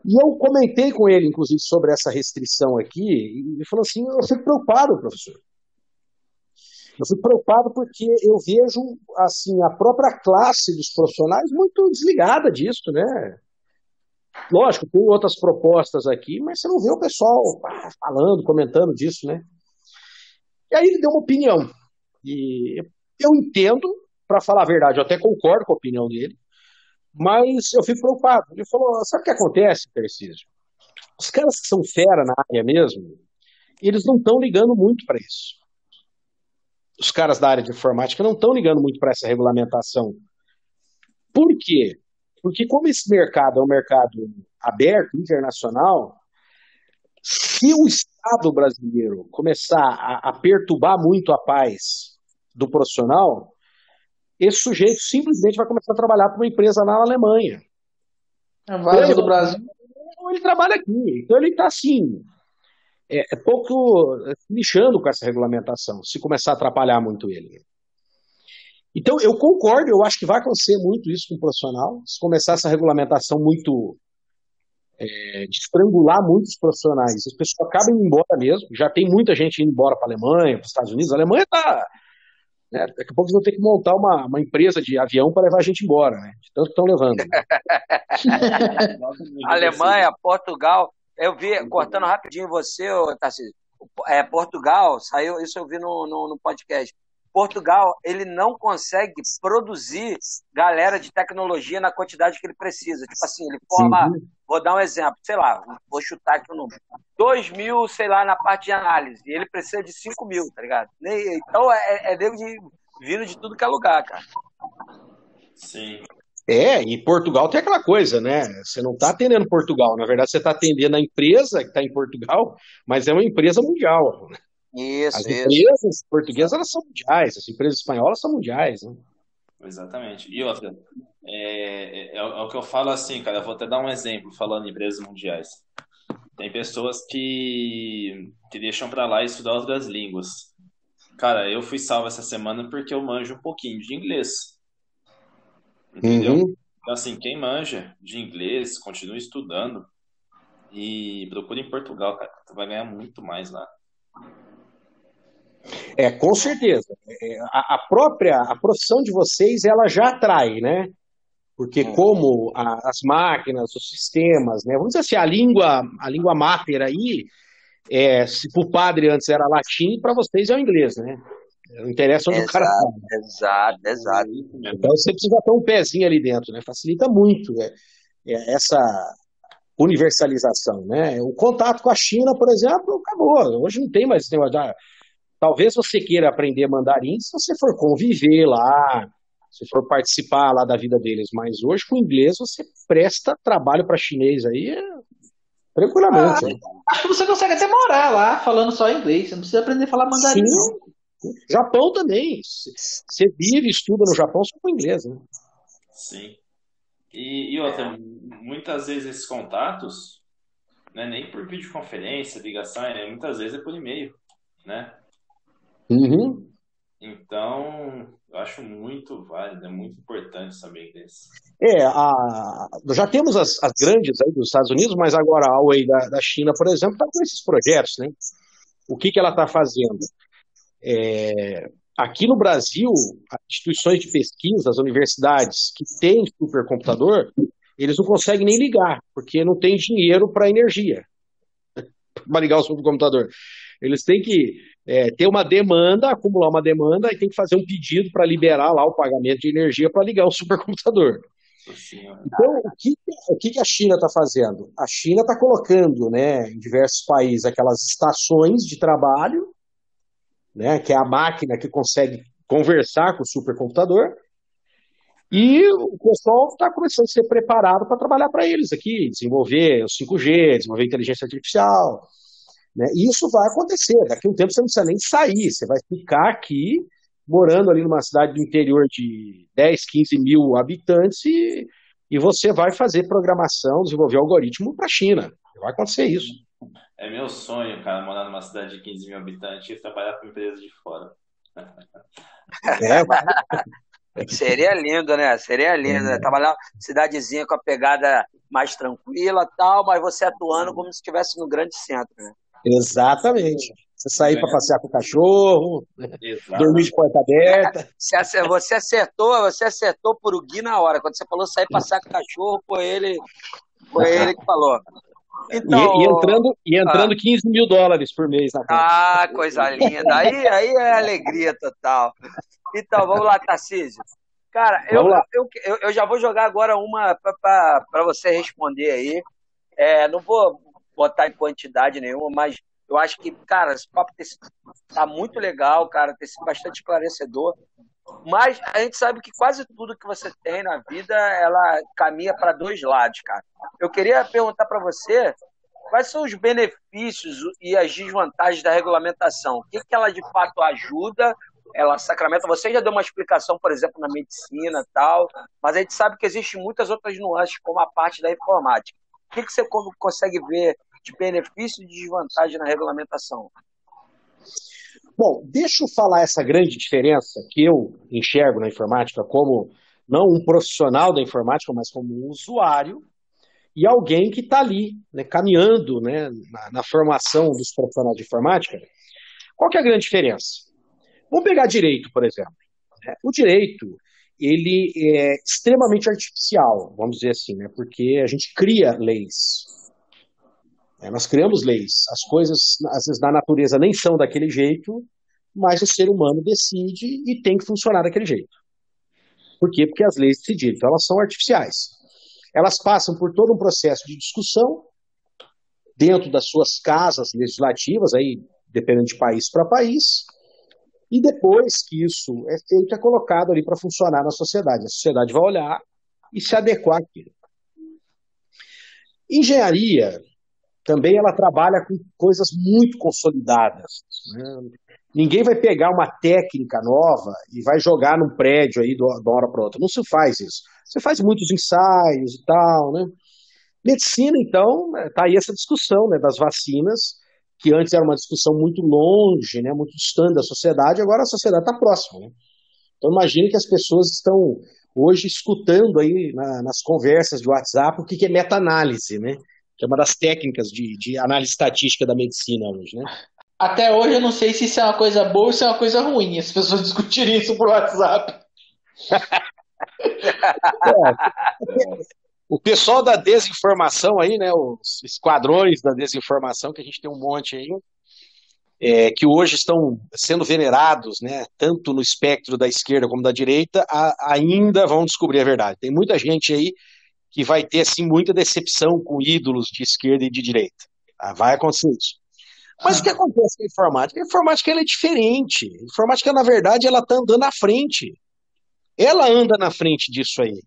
E eu comentei com ele, inclusive, sobre essa restrição aqui, e ele falou assim, eu fico preocupado, professor. Eu fico preocupado porque eu vejo, assim, a própria classe dos profissionais muito desligada disso, né? Lógico, tem outras propostas aqui, mas você não vê o pessoal falando, comentando disso, né? E aí ele deu uma opinião. E eu entendo, para falar a verdade, eu até concordo com a opinião dele, mas eu fico preocupado. Ele falou, sabe o que acontece, Tarcísio? Os caras que são fera na área mesmo, eles não estão ligando muito para isso. Os caras da área de informática não estão ligando muito para essa regulamentação. Por quê? Porque como esse mercado é um mercado aberto, internacional, se o Estado brasileiro começar a perturbar muito a paz do profissional, esse sujeito simplesmente vai começar a trabalhar para uma empresa lá na Alemanha. A vaga do Brasil. Ele trabalha aqui. Então ele está assim, pouco lixando com essa regulamentação, se começar a atrapalhar muito ele. Então eu concordo, eu acho que vai acontecer muito isso com o profissional, se começar essa regulamentação muito de estrangular muitos profissionais, as pessoas acabam indo embora mesmo, já tem muita gente indo embora para a Alemanha, para os Estados Unidos, a Alemanha está... Né, daqui a pouco eles vão ter que montar uma empresa de avião para levar a gente embora, né? De tanto que estão levando. Alemanha, Portugal. Eu vi, cortando rapidinho você, Tarcísio. Portugal, saiu, isso eu vi no podcast. Portugal, ele não consegue produzir galera de tecnologia na quantidade que ele precisa. Tipo assim, ele forma, vou dar um exemplo, sei lá, vou chutar aqui o número. 2.000, sei lá, na parte de análise. E ele precisa de 5.000, tá ligado? Então, vindo de tudo que é lugar, cara. Sim. E Portugal tem aquela coisa, né? Você não está atendendo Portugal, na verdade você está atendendo a empresa que está em Portugal, mas é uma empresa mundial. Isso, as empresas portuguesas, elas são mundiais, as empresas espanholas são mundiais, né? Exatamente. E outra, é o que eu falo assim, cara, eu vou até dar um exemplo falando em empresas mundiais. Tem pessoas que deixam pra lá estudar outras línguas. Cara, eu fui salvo essa semana porque eu manjo um pouquinho de inglês. Entendeu? Então, assim, quem manja de inglês, continua estudando e procura em Portugal, cara, tu vai ganhar muito mais lá. Com certeza. A profissão de vocês, ela já atrai, né? Porque como as máquinas, os sistemas, né? Vamos dizer assim, a língua máter aí, se para o padre antes era latim, para vocês é o inglês, né? Não interessa onde o cara tá. Exato. Então você precisa ter um pezinho ali dentro, né? Facilita muito essa universalização, né? O contato com a China, por exemplo, acabou. Hoje não tem mais esse negócio Talvez você queira aprender mandarim se você for conviver lá, se for participar lá da vida deles, mas hoje com o inglês você presta trabalho para chinês aí Ah, tranquilamente, né? acho que você consegue até morar lá falando só inglês. Você não precisa aprender a falar mandarim, Sim, não. Japão também. Você vive e estuda no Japão só com inglês, né? Sim. E outra, muitas vezes esses contatos, né, nem por videoconferência, ligação, muitas vezes é por e-mail, né? Uhum. Então, eu acho muito válido, é muito importante saber inglês. Já temos as grandes aí dos Estados Unidos, mas agora a Huawei da China, por exemplo, está com esses projetos, né? O que ela está fazendo? Aqui no Brasil, as instituições de pesquisa, as universidades que têm supercomputador, eles não conseguem nem ligar, porque não tem dinheiro para energia, para ligar o supercomputador. Eles têm que ter uma demanda, acumular uma demanda, e tem que fazer um pedido para liberar lá o pagamento de energia para ligar o supercomputador. Então, o que a China está fazendo? A China está colocando, né, em diversos países aquelas estações de trabalho, né, que é a máquina que consegue conversar com o supercomputador, e o pessoal está começando a ser preparado para trabalhar para eles aqui, desenvolver o 5G, desenvolver inteligência artificial, né? E isso vai acontecer. Daqui a um tempo você não precisa nem sair, você vai ficar aqui, morando ali numa cidade do interior de 10, 15 mil habitantes e você vai fazer programação, desenvolver algoritmo para a China. Vai acontecer isso. É meu sonho, cara, morar numa cidade de 15 mil habitantes e trabalhar com empresas de fora. Seria lindo, né? Seria lindo, né? Trabalhar uma cidadezinha com a pegada mais tranquila e tal, mas você atuando como se estivesse no grande centro, né? Exatamente. Você sair para passear com o cachorro, dormir de porta aberta. Você acertou por o Gui na hora. Quando você falou sair passear com o cachorro, foi ele que falou. Então, e entrando 15 mil dólares por mês na conta. Ah, coisa linda. Aí é alegria total. Então, vamos lá, Tarcísio. Cara, eu já vou jogar agora uma para você responder aí. Não vou botar em quantidade nenhuma, mas eu acho que, cara, esse papo tá muito legal, cara, tem sido bastante esclarecedor. Mas a gente sabe que quase tudo que você tem na vida, ela caminha para dois lados, cara. Eu queria perguntar para você quais são os benefícios e as desvantagens da regulamentação. O que ela de fato ajuda? Ela sacramenta. Você já deu uma explicação, por exemplo, na medicina e tal, mas a gente sabe que existem muitas outras nuances, como a parte da informática. O que você consegue ver de benefício e de desvantagem na regulamentação? Bom, deixa eu falar essa grande diferença que eu enxergo na informática como não um profissional da informática, mas como um usuário e alguém que está ali, né, caminhando, né, na formação dos profissionais de informática. Qual que é a grande diferença? Vamos pegar direito, por exemplo. O direito, ele é extremamente artificial, vamos dizer assim, né, porque a gente cria leis. Nós criamos leis. As coisas, às vezes, na natureza nem são daquele jeito, mas o ser humano decide e tem que funcionar daquele jeito. Por quê? Porque as leis decidiram. Então, elas são artificiais. Elas passam por todo um processo de discussão dentro das suas casas legislativas, aí, dependendo de país para país, e depois que isso é feito, é colocado ali para funcionar na sociedade. A sociedade vai olhar e se adequar àquilo. Engenharia também ela trabalha com coisas muito consolidadas, né? Ninguém vai pegar uma técnica nova e vai jogar num prédio aí de uma hora para outra. Não se faz isso. Você faz muitos ensaios e tal, né? Medicina, então, tá aí essa discussão, né, das vacinas, que antes era uma discussão muito longe, né, muito distante da sociedade, agora a sociedade está próxima, né? Então imagine que as pessoas estão hoje escutando aí nas conversas de WhatsApp o que é meta-análise, né? Que é uma das técnicas de análise estatística da medicina hoje, né? Até hoje eu não sei se isso é uma coisa boa ou se é uma coisa ruim, as pessoas discutirem isso por WhatsApp. O pessoal da desinformação aí, né, os esquadrões da desinformação, que a gente tem um monte aí, que hoje estão sendo venerados, né, tanto no espectro da esquerda como da direita, ainda vão descobrir a verdade. Tem muita gente aí que vai ter assim, muita decepção com ídolos de esquerda e de direita. Vai acontecer isso. Mas o que acontece com a informática? A informática ela é diferente. A informática, na verdade, ela está andando à frente. Ela anda na frente disso aí.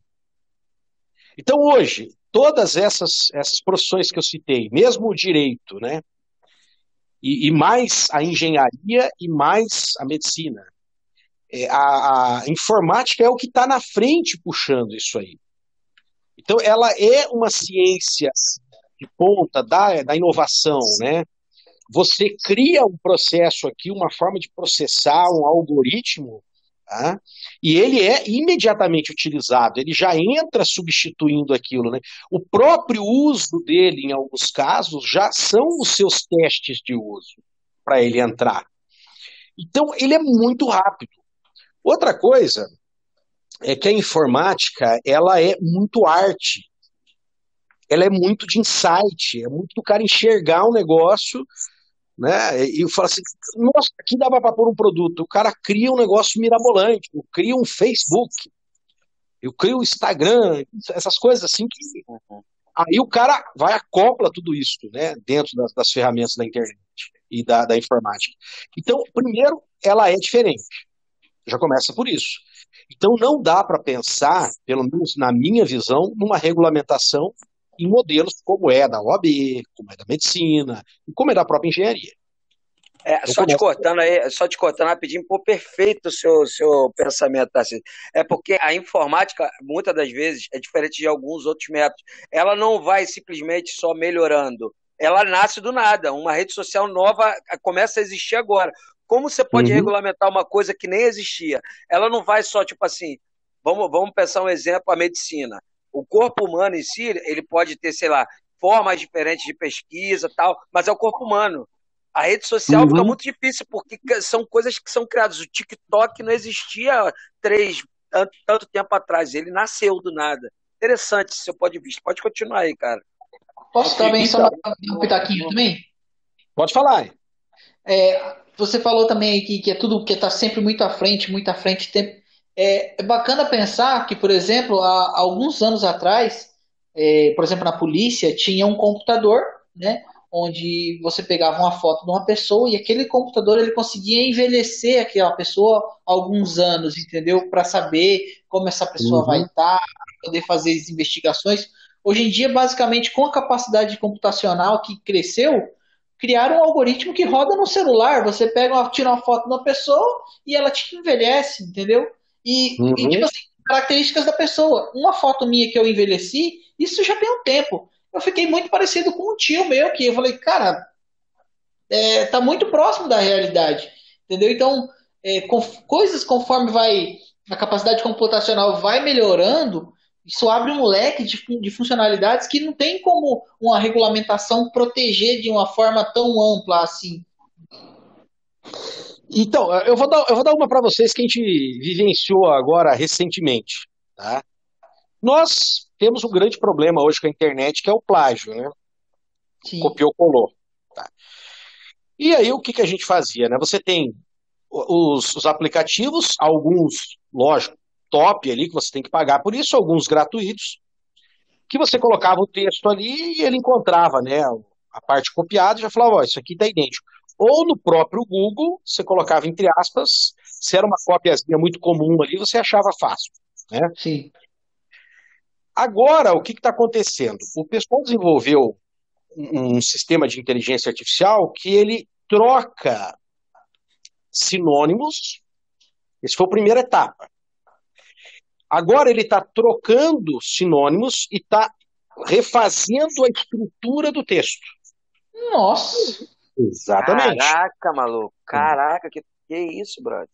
Então, hoje, todas essas profissões que eu citei, mesmo o direito, né? E mais a engenharia e mais a medicina. A informática é o que está na frente puxando isso aí. Então, ela é uma ciência de ponta da inovação, né? Você cria um processo aqui, uma forma de processar um algoritmo, tá? E ele é imediatamente utilizado, ele já entra substituindo aquilo, né? O próprio uso dele, em alguns casos, já são os seus testes de uso para ele entrar. Então, ele é muito rápido. Outra coisa é que a informática, ela é muito arte, ela é muito de insight, é muito do cara enxergar um negócio, né? E eu falo assim, nossa, aqui dava para pôr um produto. O cara cria um negócio mirabolante, cria um Facebook, eu crio um Instagram, essas coisas assim que aí o cara vai acopla tudo isso, né? Dentro das ferramentas da internet e da informática. Então, primeiro, ela é diferente. Já começa por isso. Então, não dá para pensar, pelo menos na minha visão, numa regulamentação em modelos como é da OAB, como é da medicina, e como é da própria engenharia. Então, Só te cortando rapidinho, pô, perfeito o seu pensamento, Tarcísio. É porque a informática, muitas das vezes, é diferente de alguns outros métodos. Ela não vai simplesmente só melhorando. Ela nasce do nada. Uma rede social nova começa a existir agora. Como você pode regulamentar uma coisa que nem existia? Ela não vai só, tipo assim, vamos pensar um exemplo, a medicina. O corpo humano em si, ele pode ter, sei lá, formas diferentes de pesquisa, tal, mas é o corpo humano. A rede social fica muito difícil, porque são coisas que são criadas. O TikTok não existia tanto tempo atrás, ele nasceu do nada. Interessante, seu ponto de vista. Pode continuar aí, cara. Posso também só dar um pitaquinho também? Pode falar. Você falou também aí que é tudo que está sempre muito à frente, muito à frente. É bacana pensar que, por exemplo, há alguns anos atrás, por exemplo, na polícia, tinha um computador, né? Onde você pegava uma foto de uma pessoa e aquele computador ele conseguia envelhecer aquela pessoa alguns anos, entendeu? Para saber como essa pessoa vai estar, poder fazer as investigações. Hoje em dia, basicamente, com a capacidade computacional que cresceu, criaram um algoritmo que roda no celular. Você tira uma foto de uma pessoa e ela te envelhece, entendeu? E tipo assim, características da pessoa. Uma foto minha que eu envelheci, isso já tem um tempo. Eu fiquei muito parecido com um tio meu, que eu falei, cara, tá muito próximo da realidade, entendeu? Então, coisas conforme a capacidade computacional vai melhorando, isso abre um leque de funcionalidades que não tem como uma regulamentação proteger de uma forma tão ampla assim. Então, eu vou dar uma para vocês que a gente vivenciou agora recentemente, tá? Nós temos um grande problema hoje com a internet, que é o plágio, né? Sim. Copiou, colou. Tá? E aí, o que a gente fazia, né? Você tem os aplicativos, alguns, lógico, top ali, que você tem que pagar por isso, alguns gratuitos, que você colocava o texto ali e ele encontrava, né, a parte copiada e já falava, ó, isso aqui está idêntico. Ou no próprio Google, você colocava entre aspas, se era uma cópiazinha muito comum ali, você achava fácil, né? Sim. Agora, o que está acontecendo? O pessoal desenvolveu um sistema de inteligência artificial que ele troca sinônimos. Essa foi a primeira etapa. Agora ele está trocando sinônimos e está refazendo a estrutura do texto. Nossa! Exatamente. Caraca, maluco. Caraca, que isso, brother?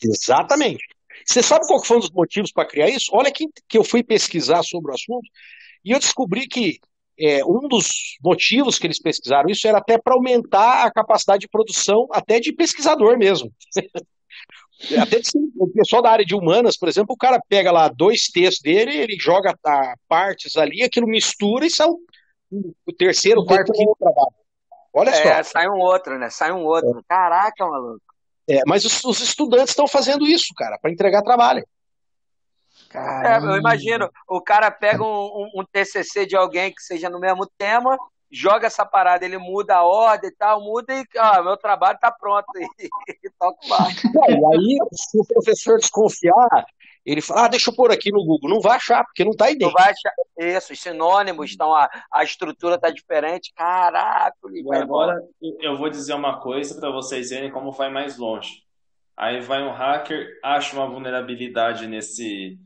Exatamente. Você sabe qual foi um dos motivos para criar isso? Olha que eu fui pesquisar sobre o assunto e eu descobri que um dos motivos que eles pesquisaram isso era até para aumentar a capacidade de produção até de pesquisador mesmo. Até o pessoal da área de humanas, por exemplo, o cara pega lá 2 textos dele, ele joga partes ali, aquilo mistura e sai o terceiro, quarto, quinto trabalho. Olha só. Sai um outro, né? Sai um outro. Caraca, maluco. Mas os estudantes estão fazendo isso, cara, para entregar trabalho. Eu imagino, o cara pega um TCC de alguém que seja no mesmo tema joga essa parada, ele muda a ordem e tal, muda e meu trabalho tá pronto e toca o barco. E aí, se o professor desconfiar, ele fala, deixa eu pôr aqui no Google. Não vai achar, porque não tá Não idêntico. vai achar isso, os sinônimos, então a estrutura tá diferente. Caraca, Agora eu vou dizer uma coisa para vocês verem como vai mais longe. Aí vai um hacker, acha uma vulnerabilidade nesse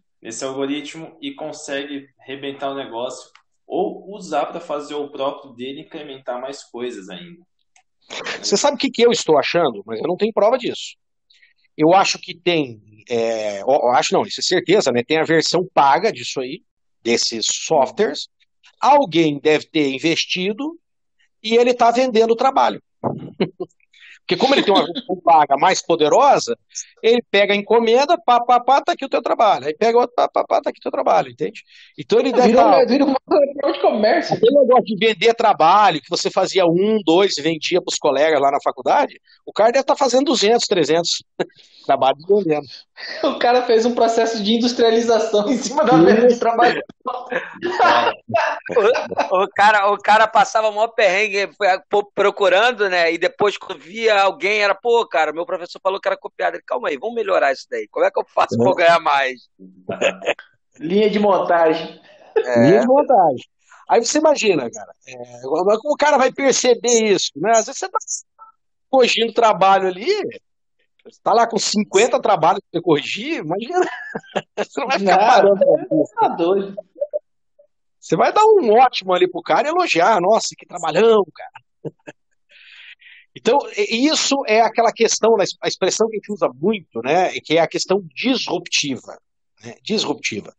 algoritmo e consegue rebentar o negócio ou usar para fazer o próprio dele e incrementar mais coisas ainda. Você sabe o que eu estou achando? Mas eu não tenho prova disso. Eu acho que tem, acho não, isso é certeza, né? Tem a versão paga disso aí, desses softwares. Alguém deve ter investido e ele está vendendo o trabalho. Porque como ele tem uma versão paga mais poderosa, ele pega a encomenda, tá aqui o teu trabalho. Aí pega outro, tá aqui o teu trabalho, entende? Então ele deve Vira um material de comércio. Aquele negócio de vender trabalho, que você fazia 1, 2 e vendia para os colegas lá na faculdade, o cara deve estar fazendo 200, 300 trabalhos vendendo. O cara fez um processo de industrialização em cima da venda de trabalho. O cara passava o maior perrengue procurando, né? E depois, quando via alguém, era, cara, meu professor falou que era copiado. Ele, calma aí, vamos melhorar isso daí. Como é que eu faço pra eu ganhar mais? Linha de montagem. Linha de montagem. Aí você imagina, cara, como o cara vai perceber isso, né? Às vezes você tá corrigindo trabalho ali, você tá lá com 50 trabalhos pra você corrigir, imagina. Você não vai ficar parando. Tá doido. Você vai dar um ótimo ali pro cara e elogiar. Nossa, que trabalhão, cara. Então, isso é aquela questão, a expressão que a gente usa muito, né? Que é a questão disruptiva. Né? Disruptiva.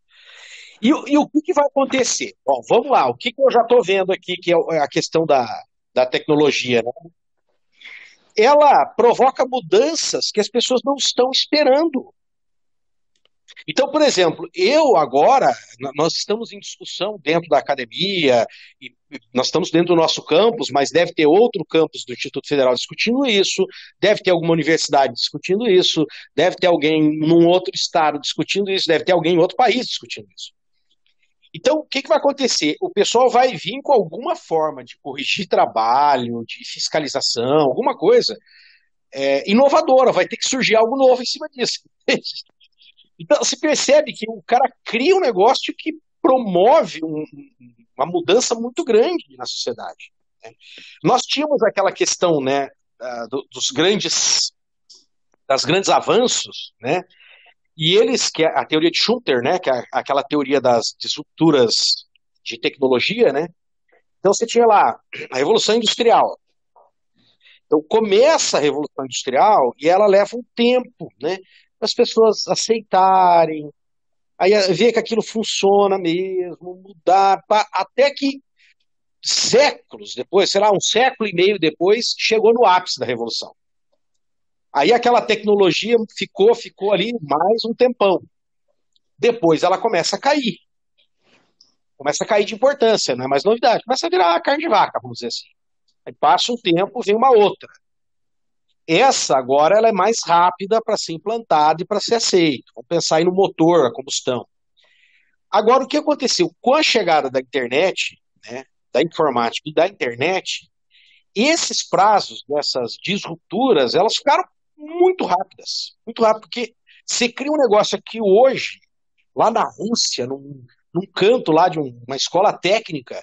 E o que vai acontecer? Bom, vamos lá, o que eu já estou vendo aqui, que é a questão da tecnologia, né? Ela provoca mudanças que as pessoas não estão esperando. Então, por exemplo, nós estamos em discussão dentro da academia, e nós estamos dentro do nosso campus, mas deve ter outro campus do Instituto Federal discutindo isso, deve ter alguma universidade discutindo isso, deve ter alguém num outro estado discutindo isso, deve ter alguém em outro país discutindo isso. Então, o que vai acontecer? O pessoal vai vir com alguma forma de corrigir trabalho, de fiscalização, alguma coisa inovadora, vai ter que surgir algo novo em cima disso. Então, se percebe que o cara cria um negócio que promove uma mudança muito grande na sociedade. Né? Nós tínhamos aquela questão, né, dos grandes avanços, né? E que é a teoria de Schumpeter, né, que é aquela teoria das disrupturas de tecnologia, né? Então você tinha lá a Revolução Industrial. Então começa a Revolução Industrial e ela leva um tempo, né, para as pessoas aceitarem, aí ver que aquilo funciona mesmo, mudar, até que séculos depois, sei lá, 1,5 séculos depois, chegou no ápice da Revolução. Aí aquela tecnologia ficou ali mais um tempão. Depois ela começa a cair. Começa a cair de importância, não é mais novidade. Começa a virar carne de vaca, vamos dizer assim. Aí passa um tempo, vem uma outra. Essa agora ela é mais rápida para ser implantada e para ser aceita. Vamos pensar aí no motor, a combustão. Agora, o que aconteceu? Com a chegada da internet, né, da informática e da internet, esses prazos dessas disrupturas, elas ficaram muito rápidas, porque você cria um negócio aqui hoje, lá na Rússia, num canto lá de uma escola técnica,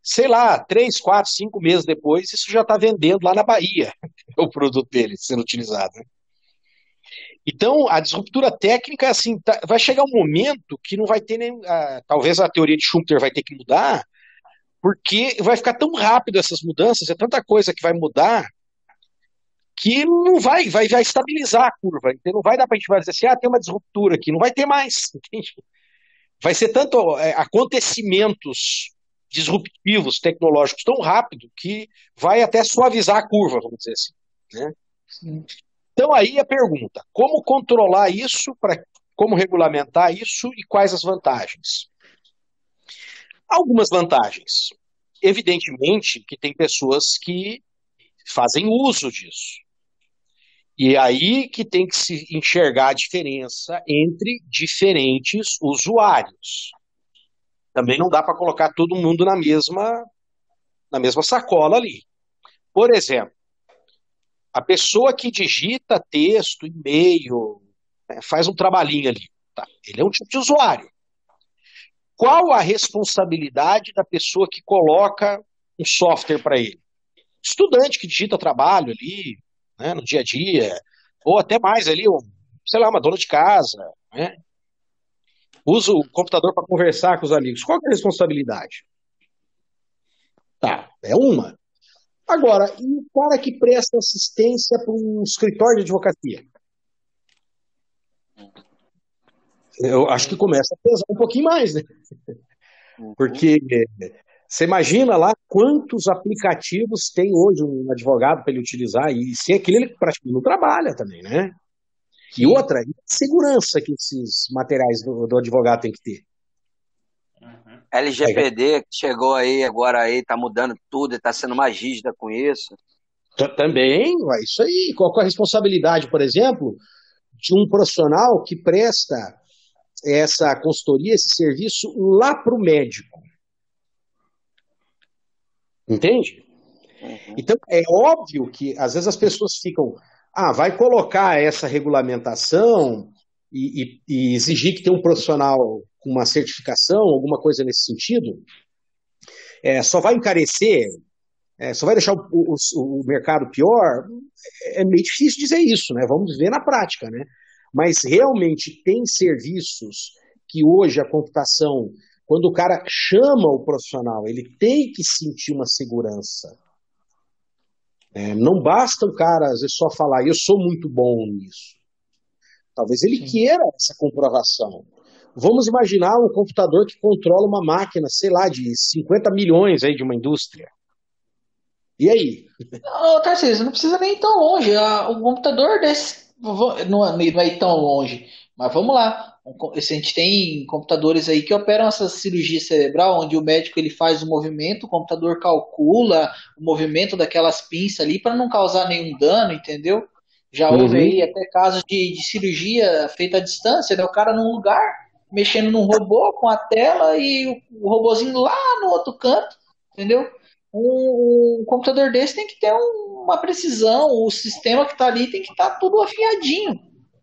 sei lá, 3, 4, 5 meses depois, isso já está vendendo lá na Bahia, o produto dele sendo utilizado. Né? Então, a disruptura técnica, assim, vai chegar um momento que não vai ter nem, talvez a teoria de Schumpeter vai ter que mudar, porque vai ficar tão rápido essas mudanças, é tanta coisa que vai mudar, que não vai estabilizar a curva. Então não vai dar para a gente dizer assim, tem uma disruptura aqui, não vai ter mais, entende? Vai ser tanto acontecimentos disruptivos, tecnológicos tão rápido que vai até suavizar a curva, vamos dizer assim. Né? Sim. Então aí a pergunta, como controlar isso, como regulamentar isso e quais as vantagens? Algumas vantagens. Evidentemente que tem pessoas que fazem uso disso. E aí que tem que se enxergar a diferença entre diferentes usuários. Também não dá para colocar todo mundo na mesma na mesma sacola ali. Por exemplo, a pessoa que digita texto, e-mail, né, faz um trabalhinho ali. Tá? Ele é um tipo de usuário. Qual a responsabilidade da pessoa que coloca um software para ele? Estudante que digita trabalho ali, né, no dia a dia, ou até mais ali, sei lá, uma dona de casa, né, usa o computador para conversar com os amigos. Qual que é a responsabilidade? Tá, é uma. Agora, e o cara que presta assistência para um escritório de advocacia? Eu acho que começa a pesar um pouquinho mais, né? Porque você imagina lá quantos aplicativos tem hoje um advogado para ele utilizar, e sem aquilo ele praticamente não trabalha também, né? E outra, e a segurança que esses materiais do advogado tem que ter. LGPD que chegou aí agora aí, tá mudando tudo, está sendo mais rígida com isso. Também, é isso aí. Qual é a responsabilidade, por exemplo, de um profissional que presta essa consultoria, esse serviço lá para o médico? Entende? Então, é óbvio que às vezes as pessoas ficam, vai colocar essa regulamentação e exigir que tenha um profissional com uma certificação, alguma coisa nesse sentido, só vai encarecer, só vai deixar o mercado pior. É meio difícil dizer isso, né? Vamos ver na prática, né? Mas realmente tem serviços que hoje a computação, quando o cara chama o profissional, ele tem que sentir uma segurança. Não basta o cara, às vezes, só falar, eu sou muito bom nisso. Talvez ele queira essa comprovação. Vamos imaginar um computador que controla uma máquina, sei lá, de 50 milhões aí de uma indústria. E aí? Não, Tarcísio, não precisa nem ir tão longe. Um computador desse não é ir tão longe. Mas vamos lá. A gente tem computadores aí que operam essa cirurgia cerebral, onde o médico ele faz o movimento, o computador calcula o movimento daquelas pinças ali para não causar nenhum dano, entendeu? Já houve aí até casos de cirurgia feita à distância, né? O cara num lugar, mexendo num robô com a tela e o robozinho lá no outro canto, entendeu? Um computador desse tem que ter uma precisão, o sistema que está ali tem que estar tudo afiadinho.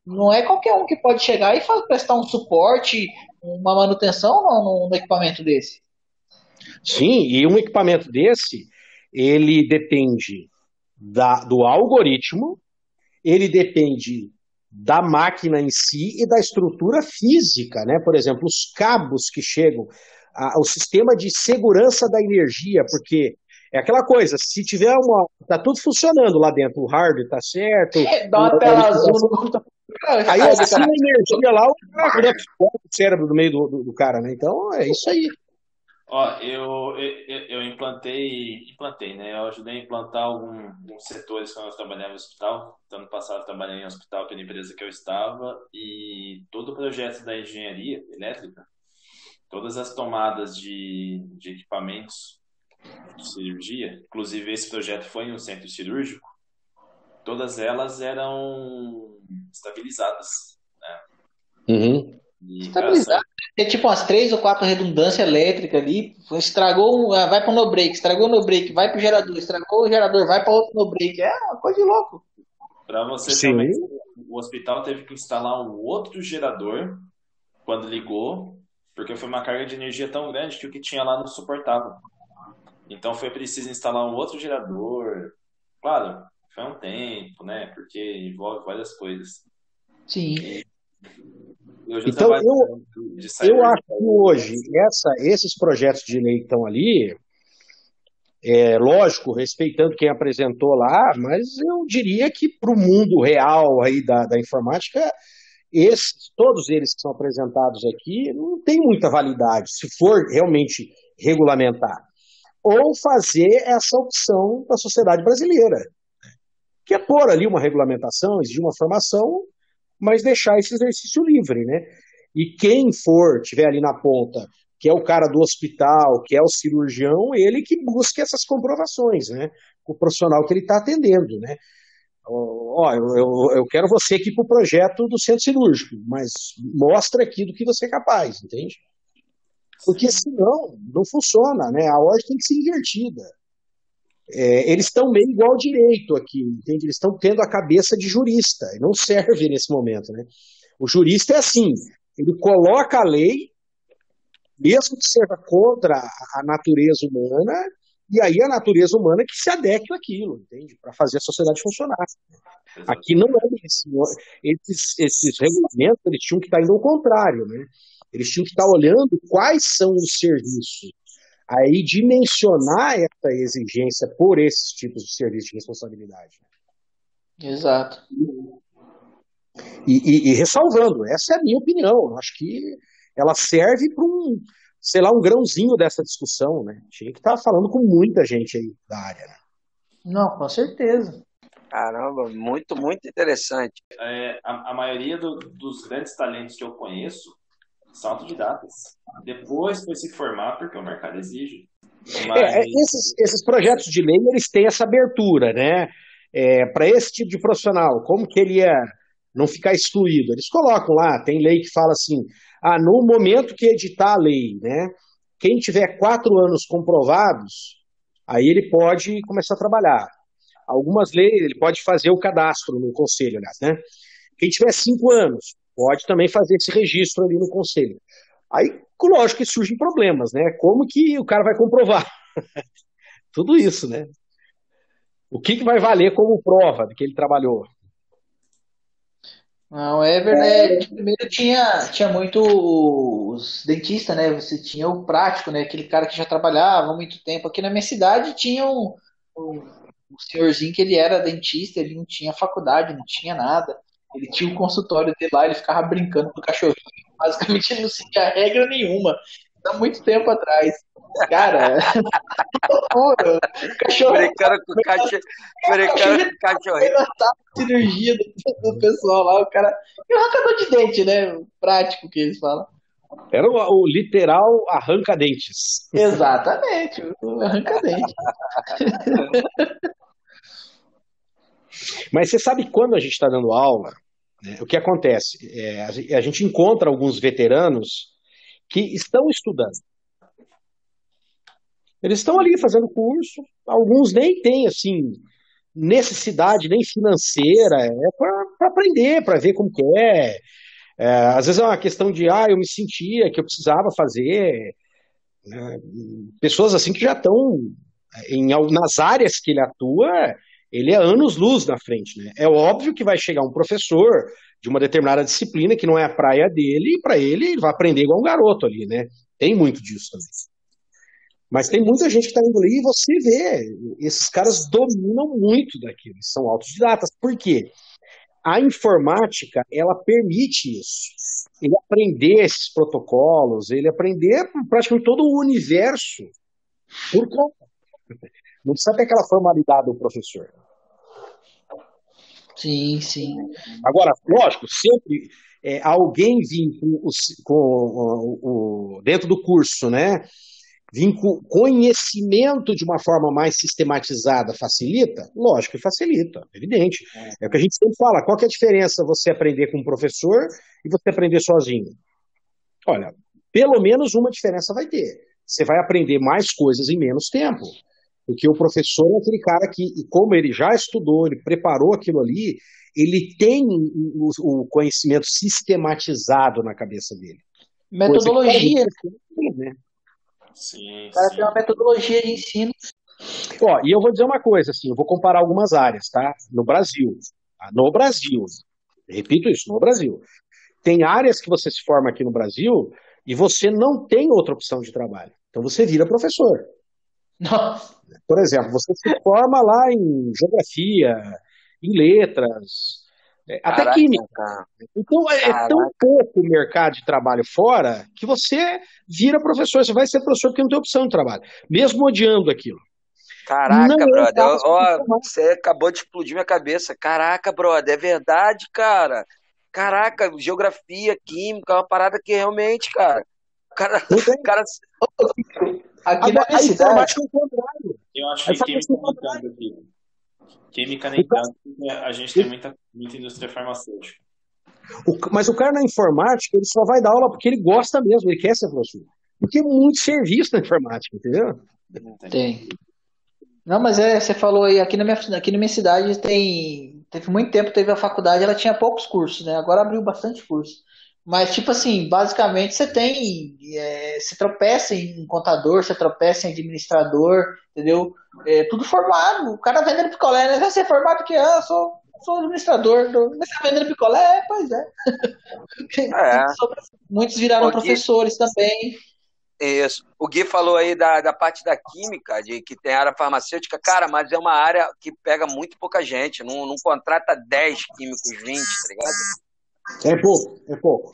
Não é qualquer um que pode chegar e prestar um suporte, uma manutenção no equipamento desse. Sim, e um equipamento desse, ele depende do algoritmo, ele depende da máquina em si e da estrutura física, né? Por exemplo, os cabos que chegam, o sistema de segurança da energia, porque é aquela coisa, se tiver tá tudo funcionando lá dentro, o hardware tá certo. Dá uma tela azul no computador. Aí assim a energia lá, o cérebro no meio do cara, né? Então é isso aí. Ó, eu implantei, né? Eu ajudei a implantar alguns setores quando eu trabalhava no hospital. Então, ano passado, eu trabalhei em hospital pela empresa que eu estava e todo o projeto da engenharia elétrica, todas as tomadas de equipamentos de cirurgia, inclusive esse projeto foi em um centro cirúrgico, todas elas eram estabilizadas, né? Estabilizado. Tem tipo umas 3 ou 4 redundâncias elétricas ali. Estragou, vai para o no-break. Estragou o no-break, vai para o gerador. Estragou o gerador, vai para outro no-break. É uma coisa de louco. Para você também, o hospital teve que instalar um outro gerador quando ligou, porque foi uma carga de energia tão grande que o que tinha lá não suportava. Então foi preciso instalar um outro gerador. Claro, foi um tempo, né? Porque envolve várias coisas. Sim. Então, eu acho que hoje, esses projetos de lei que estão ali, lógico, respeitando quem apresentou lá, mas eu diria que para o mundo real aí da informática, todos eles que são apresentados aqui, não tem muita validade, se for realmente regulamentar. Ou fazer essa opção da sociedade brasileira, que é pôr ali uma regulamentação, exigir uma formação, mas deixar esse exercício livre, né? E quem tiver ali na ponta, que é o cara do hospital, que é o cirurgião, ele que busque essas comprovações, né? Com o profissional que ele está atendendo, né? Eu quero você aqui para o projeto do centro cirúrgico, mas mostra aqui do que você é capaz, entende? Porque senão não funciona, né? A ordem tem que ser invertida. eles estão meio igual ao direito aqui, entende? Eles estão tendo a cabeça de jurista, e não serve nesse momento, né? O jurista é assim, ele coloca a lei, mesmo que seja contra a natureza humana, e aí a natureza humana que se adequa àquilo, entende? Para fazer a sociedade funcionar. Aqui não é isso. Esses regulamentos, eles tinham que estar indo ao contrário, né? Eles tinham que estar olhando quais são os serviços, aí dimensionar essa exigência por esses tipos de serviço de responsabilidade. Exato. E ressalvando, essa é a minha opinião. Eu acho que ela serve para um grãozinho dessa discussão, né? Tinha que estar falando com muita gente aí da área, né? Não, com certeza. Caramba, muito, muito interessante. A maioria dos grandes talentos que eu conheço são autodidatas. Depois foi se formar porque o mercado exige. Mas... esses projetos de lei, eles têm essa abertura, né? Para esse tipo de profissional, como que ele ia não ficar excluído? Eles colocam lá, tem lei que fala assim, no momento que editar a lei, né? Quem tiver 4 anos comprovados, aí ele pode começar a trabalhar. Algumas leis, ele pode fazer o cadastro no conselho, aliás, né? Quem tiver 5 anos, pode também fazer esse registro ali no conselho. Aí, lógico que surgem problemas, né? Como que o cara vai comprovar? Tudo isso, né? O que vai valer como prova de que ele trabalhou? Não, é verdade. Primeiro tinha muito os dentistas, né? Você tinha o prático, né? Aquele cara que já trabalhava há muito tempo. Aqui na minha cidade tinha um senhorzinho que ele era dentista, ele não tinha faculdade, não tinha nada. Ele tinha o consultório dele lá, ele ficava brincando com o cachorrinho. Basicamente ele não seguia regra nenhuma. Há muito tempo atrás. Cara, loucura. Cachorro. Brincando com o cachorrinho. Cirurgia do pessoal lá, o cara. E o arrancador de dente, né? Prático que eles falam. Era o literal arranca-dentes. Exatamente, o arranca-dente. Mas você sabe quando a gente está dando aula, né, o que acontece? A gente encontra alguns veteranos que estão estudando. Eles estão ali fazendo curso, alguns nem têm, assim, necessidade nem financeira, para aprender, para ver como que é. Às vezes é uma questão de, eu me sentia que eu precisava fazer. Né? Pessoas assim que já estão nas áreas que ele atua, ele é anos-luz na frente, né? É óbvio que vai chegar um professor de uma determinada disciplina que não é a praia dele, e para ele vai aprender igual um garoto ali, né? Tem muito disso também. Mas tem muita gente que está indo ali e você vê, esses caras dominam muito daquilo, eles são autodidatas. Por quê? A informática, ela permite isso. Ele aprender esses protocolos, ele aprender praticamente todo o universo por conta. Não precisa ter aquela formalidade do professor. Sim, sim. Agora, lógico, sempre alguém vir dentro do curso, né? Vir com conhecimento de uma forma mais sistematizada facilita? Lógico que facilita, evidente. É o que a gente sempre fala, qual que é a diferença você aprender com um professor e você aprender sozinho? Olha, pelo menos uma diferença vai ter. Você vai aprender mais coisas em menos tempo. Porque o professor é aquele cara que, como ele já estudou, ele preparou aquilo ali, ele tem o conhecimento sistematizado na cabeça dele. Metodologia. Né? Sim, O cara tem uma metodologia de ensino. E eu vou dizer uma coisa, assim, eu vou comparar algumas áreas, tá? No Brasil. No Brasil. Repito isso, no Brasil. Tem áreas que você se forma aqui no Brasil e você não tem outra opção de trabalho. Então você vira professor. Nossa. Por exemplo, você se forma lá em geografia, em letras, até Caraca, química. cara. Então é tão pouco o mercado de trabalho fora que você vira professor. Você vai ser professor porque não tem opção de trabalho, mesmo odiando aquilo. Caraca, Não brother. é Você acabou de explodir minha cabeça. Caraca, brother, é verdade, cara. Caraca, geografia, química, é uma parada que realmente, cara. Cara, aqui na minha cidade. Eu acho que química nem tanto aqui. Química nem tanto, porque a gente tem muita indústria farmacêutica. Mas o cara na informática, ele só vai dar aula porque ele gosta mesmo, ele quer ser professor. Porque tem muito serviço na informática, entendeu? Tem. Não, mas você falou aí, aqui na minha cidade teve muito tempo, teve a faculdade, ela tinha poucos cursos, né? Agora abriu bastante curso. Mas, tipo assim, basicamente você tropeça em contador, você tropeça em administrador, entendeu? Tudo formado. O cara vendendo picolé, né? Você é formado que sou administrador. Mas você tá vendendo picolé? Pois é. É. Muitos viraram O Gui, professores também. isso. O Gui falou aí da parte da química, de que tem área farmacêutica. Cara, mas é uma área que pega muito pouca gente. Não contrata 10 químicos, 20, tá ligado? É pouco, é pouco.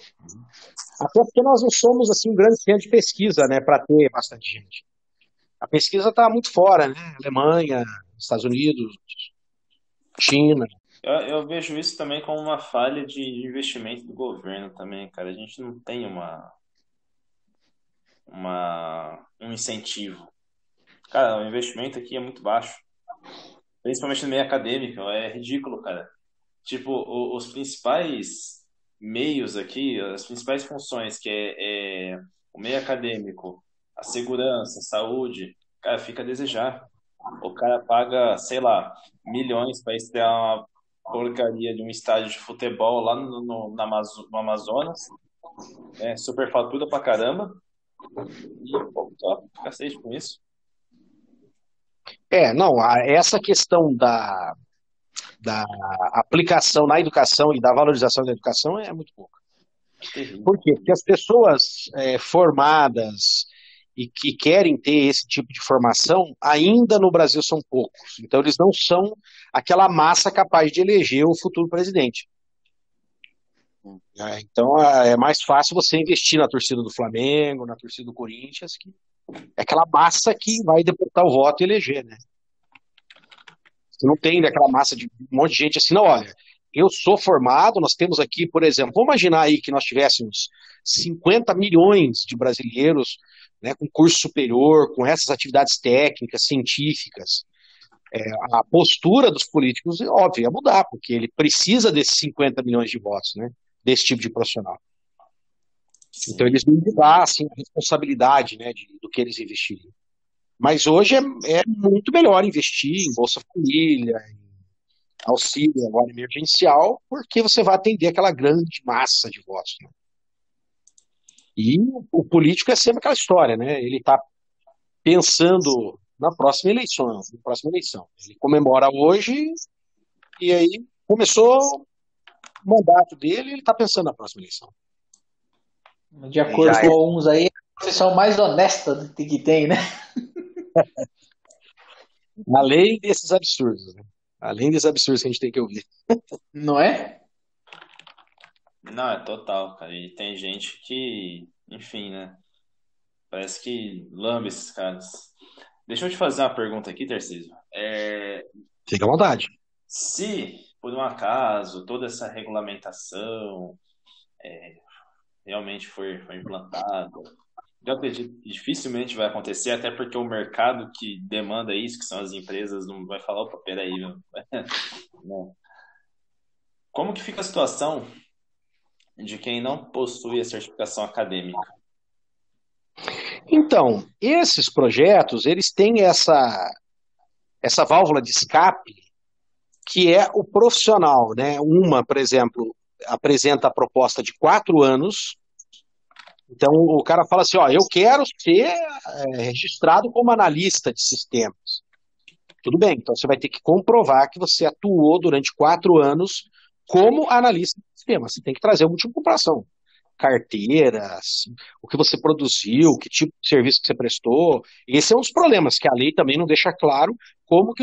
Até porque nós não somos assim um grande centro de pesquisa, né, para ter bastante gente. A pesquisa está muito fora, né? Alemanha, Estados Unidos, China. Eu vejo isso também como uma falha de investimento do governo também, cara. A gente não tem um incentivo. Cara, o investimento aqui é muito baixo, principalmente no meio acadêmico, é ridículo, cara. Tipo, os principais meios aqui, as principais funções, que é o meio acadêmico, a segurança, a saúde, cara, fica a desejar. O cara paga, sei lá, milhões para estrear uma porcaria de um estádio de futebol lá no Amazonas, né? Superfatura pra caramba, e o povo só cacete com isso. Não, essa questão da aplicação na educação e da valorização da educação é muito pouca. Terrível. Por quê? Porque as pessoas formadas e que querem ter esse tipo de formação ainda no Brasil são poucos. Então eles não são aquela massa capaz de eleger o futuro presidente. Então é mais fácil você investir na torcida do Flamengo, na torcida do Corinthians, que é aquela massa que vai deputar o voto e eleger, né? Você não tem aquela massa de um monte de gente assim, não, olha, eu sou formado, nós temos aqui, por exemplo, vamos imaginar aí que nós tivéssemos 50 milhões de brasileiros, né, com curso superior, com essas atividades técnicas, científicas. A postura dos políticos, óbvio, ia mudar, porque ele precisa desses 50 milhões de votos, né, desse tipo de profissional. Então eles vão mudar assim, a responsabilidade, né, do que eles investirem. Mas hoje é muito melhor investir em Bolsa Família, auxílio agora emergencial, porque você vai atender aquela grande massa de votos, né? E o político é sempre aquela história, né? Ele está pensando na próxima eleição, Ele comemora hoje e aí começou o mandato dele e ele está pensando na próxima eleição. De acordo com uns aí, é a profissão mais honesta que tem, né? Além desses absurdos, né? Além desses absurdos que a gente tem que ouvir. Não é? Não, é total, cara. E tem gente que, enfim, né? Parece que lambe esses caras. Deixa eu te fazer uma pergunta aqui, Tarcísio. Fica à vontade. Se, por um acaso, toda essa regulamentação realmente for implantada, eu acredito que dificilmente vai acontecer, até porque o mercado que demanda isso, que são as empresas, não vai falar, opa, peraí, meu. Não. Como que fica a situação de quem não possui a certificação acadêmica? Então, esses projetos, eles têm essa válvula de escape, que é o profissional, né? Uma, por exemplo, apresenta a proposta de 4 anos. Então, o cara fala assim, ó, eu quero ser registrado como analista de sistemas. Tudo bem, então você vai ter que comprovar que você atuou durante 4 anos como analista de sistemas. Você tem que trazer algum tipo de comprovação. Carteiras, o que você produziu, que tipo de serviço que você prestou. Esse é um dos problemas, que a lei também não deixa claro como que...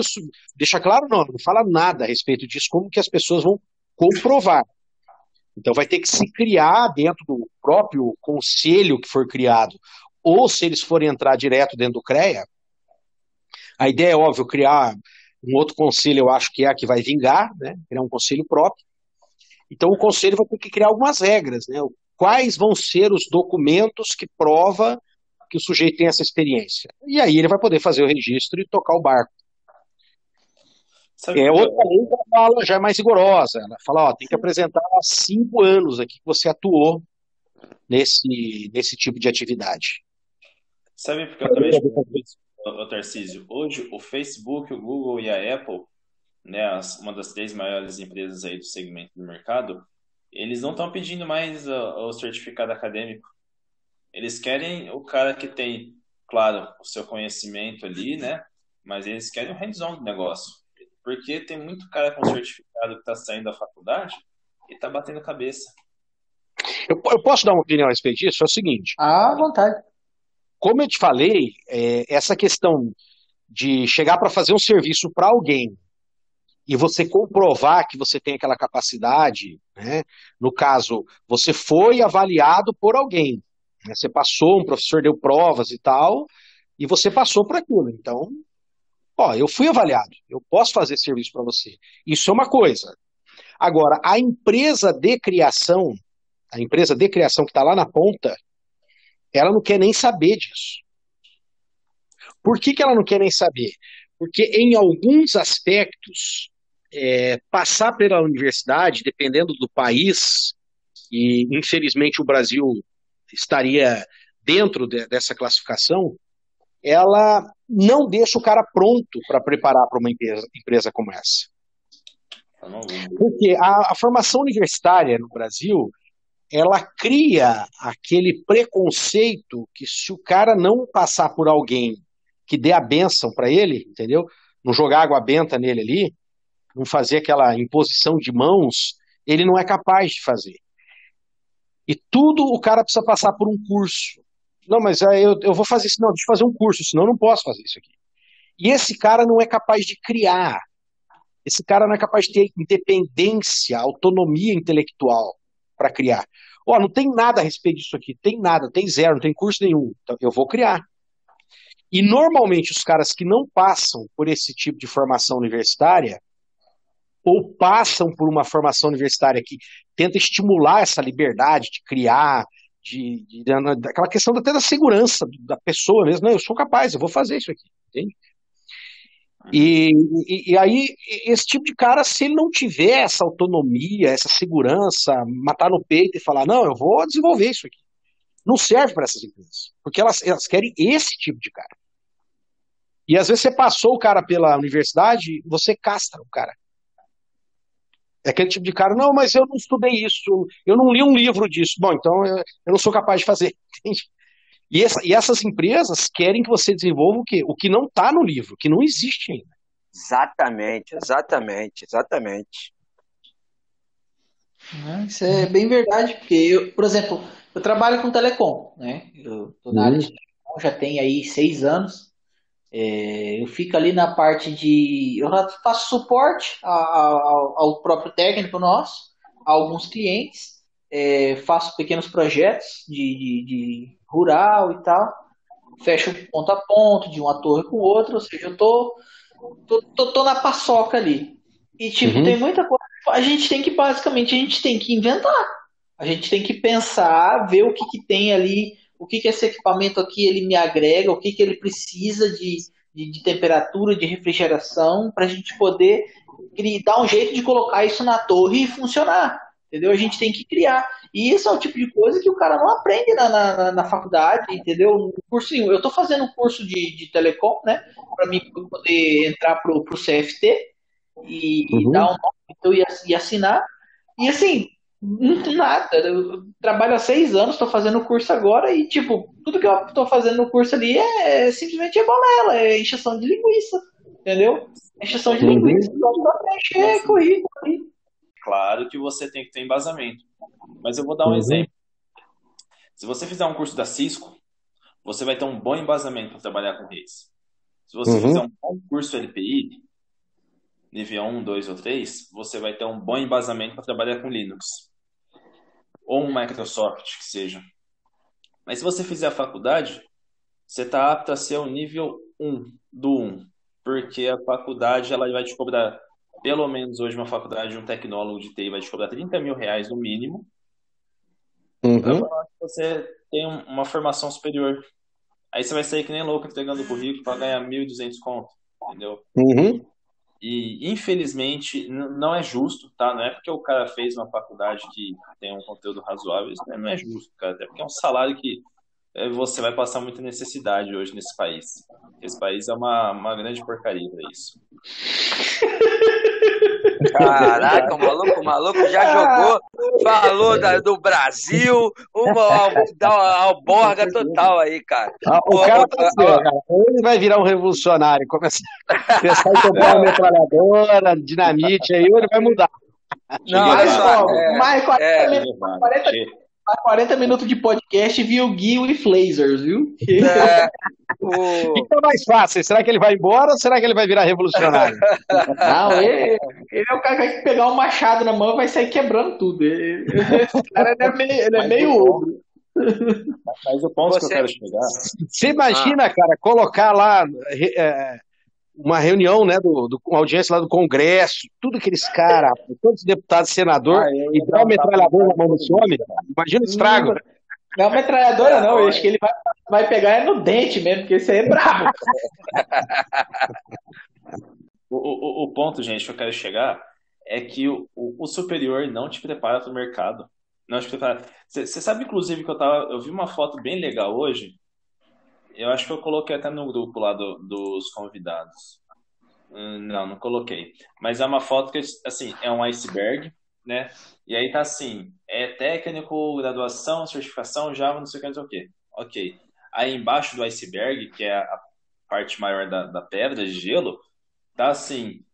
Deixa claro não fala nada a respeito disso, como que as pessoas vão comprovar. Então vai ter que se criar dentro do próprio conselho que for criado, ou se eles forem entrar direto dentro do CREA, a ideia é, óbvio, criar um outro conselho, eu acho que é a que vai vingar, né? Criar um conselho próprio. Então o conselho vai ter que criar algumas regras, né? Quais vão ser os documentos que prova que o sujeito tem essa experiência. E aí ele vai poder fazer o registro e tocar o barco. Outra lei que ela fala já é mais rigorosa. Ela fala, ó, tem que apresentar 5 anos aqui que você atuou nesse tipo de atividade. Sabe porque eu também ô Tarcísio, hoje o Facebook, o Google e a Apple, né, uma das três maiores empresas aí do segmento do mercado, eles não estão pedindo mais o certificado acadêmico. Eles querem o cara que tem, claro, o seu conhecimento ali, né? Mas eles querem o hands-on do negócio. Porque tem muito cara com certificado que está saindo da faculdade e está batendo cabeça. Eu posso dar uma opinião a respeito disso? É o seguinte, À vontade. como eu te falei, essa questão de chegar para fazer um serviço para alguém e você comprovar que você tem aquela capacidade, né? No caso, você foi avaliado por alguém, né? Você passou, um professor deu provas e tal, e você passou por aquilo. Então, ó, eu fui avaliado, eu posso fazer serviço para você. Isso é uma coisa. Agora, a empresa de criação que está lá na ponta, ela não quer nem saber disso. Por que ela não quer nem saber? Porque em alguns aspectos, passar pela universidade, dependendo do país, e infelizmente o Brasil estaria dentro dessa classificação, ela não deixa o cara pronto para preparar para uma empresa como essa. Porque a formação universitária no Brasil, ela cria aquele preconceito que se o cara não passar por alguém que dê a bênção para ele, entendeu? Não jogar água benta nele ali, não fazer aquela imposição de mãos, ele não é capaz de fazer. E tudo o cara precisa passar por um curso. Não, mas eu vou fazer isso. Não, deixa eu fazer um curso, senão eu não posso fazer isso aqui. E esse cara não é capaz de criar. Esse cara não é capaz de ter independência, autonomia intelectual para criar. Ó, não tem nada a respeito disso aqui. Tem nada, tem zero, não tem curso nenhum. Então eu vou criar. E normalmente os caras que não passam por esse tipo de formação universitária, ou passam por uma formação universitária que tenta estimular essa liberdade de criar, aquela questão até da segurança da pessoa mesmo. Não, eu sou capaz, eu vou fazer isso aqui, entende? E aí, esse tipo de cara, se ele não tiver essa autonomia, essa segurança, matar no peito e falar, não, eu vou desenvolver isso aqui, não serve para essas empresas, porque elas querem esse tipo de cara. E às vezes você passou o cara pela universidade, você castra o cara. É aquele tipo de cara, não, mas eu não estudei isso, eu não li um livro disso. Bom, então eu não sou capaz de fazer, entende? E essas empresas querem que você desenvolva o quê? O que não está no livro, que não existe ainda. Exatamente. Isso é bem verdade, porque eu, por exemplo, eu trabalho com telecom, né? Eu estou na área de telecom, já tem aí 6 anos. Eu fico ali na parte de. Eu faço suporte ao próprio técnico nosso, a alguns clientes, faço pequenos projetos de rural e tal, fecho ponto a ponto, de uma torre com outra, ou seja, eu tô na paçoca ali. E tipo, tem muita coisa. A gente tem que inventar. A gente tem que pensar, ver o que tem ali, o que esse equipamento aqui ele me agrega, o que ele precisa de temperatura, de refrigeração, para a gente poder dar um jeito de colocar isso na torre e funcionar. Entendeu? A gente tem que criar. E isso é o tipo de coisa que o cara não aprende na faculdade, entendeu? No curso nenhum. Eu estou fazendo um curso de telecom, né? Para mim poder entrar pro CFT e dar um nome e assinar. E assim, nada. Eu trabalho há 6 anos, estou fazendo o curso agora e, tipo, tudo que eu estou fazendo no curso ali simplesmente balela, é encheção de linguiça, entendeu? Encheção de linguiça, então dá para encher currículo ali. Claro que você tem que ter embasamento. Mas eu vou dar um exemplo. Se você fizer um curso da Cisco, você vai ter um bom embasamento para trabalhar com redes. Se você fizer um bom curso LPI, nível 1, 2 ou 3, você vai ter um bom embasamento para trabalhar com Linux. Ou um Microsoft, que seja. Mas se você fizer a faculdade, você está apto a ser o nível 1 do 1. Porque a faculdade ela vai te cobrar, pelo menos hoje, uma faculdade de um tecnólogo de TI vai te cobrar 30 mil reais no mínimo. Para falar que você tem uma formação superior. Aí você vai sair que nem louco entregando o currículo para ganhar 1.200 conto, entendeu? E infelizmente não é justo, tá? Não é porque o cara fez uma faculdade que tem um conteúdo razoável, isso não é justo, cara. Até porque é um salário que você vai passar muita necessidade hoje nesse país. Esse país é uma grande porcaria para isso. Caraca, o maluco já jogou, falou do Brasil, uma alborga total aí, cara. O cara tá assim, cara, ou ele vai virar um revolucionário, começar a comprar uma metralhadora, dinamite, aí ou ele vai mudar. Não, mais 40 minutos de podcast viu o Gui e Flazers, viu? O que é mais fácil? Será que ele vai embora ou será que ele vai virar revolucionário? Não, ele é o cara que vai pegar um machado na mão e vai sair quebrando tudo. Esse cara ele é meio ogro. Mas o ponto que eu quero chegar... Você imagina, cara, colocar lá uma reunião, né, com audiência lá do Congresso, tudo aqueles caras, todos os deputados e senadores, e dar uma metralhadora na mão desse homem? Imagina o estrago. Não, metralhadora não, eu acho que ele vai pegar no dente mesmo, porque isso aí é brabo. O ponto, gente, que eu quero chegar é que o superior não te prepara para o mercado. Não te prepara. Você sabe, inclusive, que eu vi uma foto bem legal hoje. Eu acho que eu coloquei até no grupo lá dos convidados. Não coloquei. Mas é uma foto que, assim, é um iceberg, né? E aí tá assim, técnico, graduação, certificação, Java, não sei o que, não sei o que. Ok. Aí embaixo do iceberg, que é a parte maior da pedra de gelo, tá assim,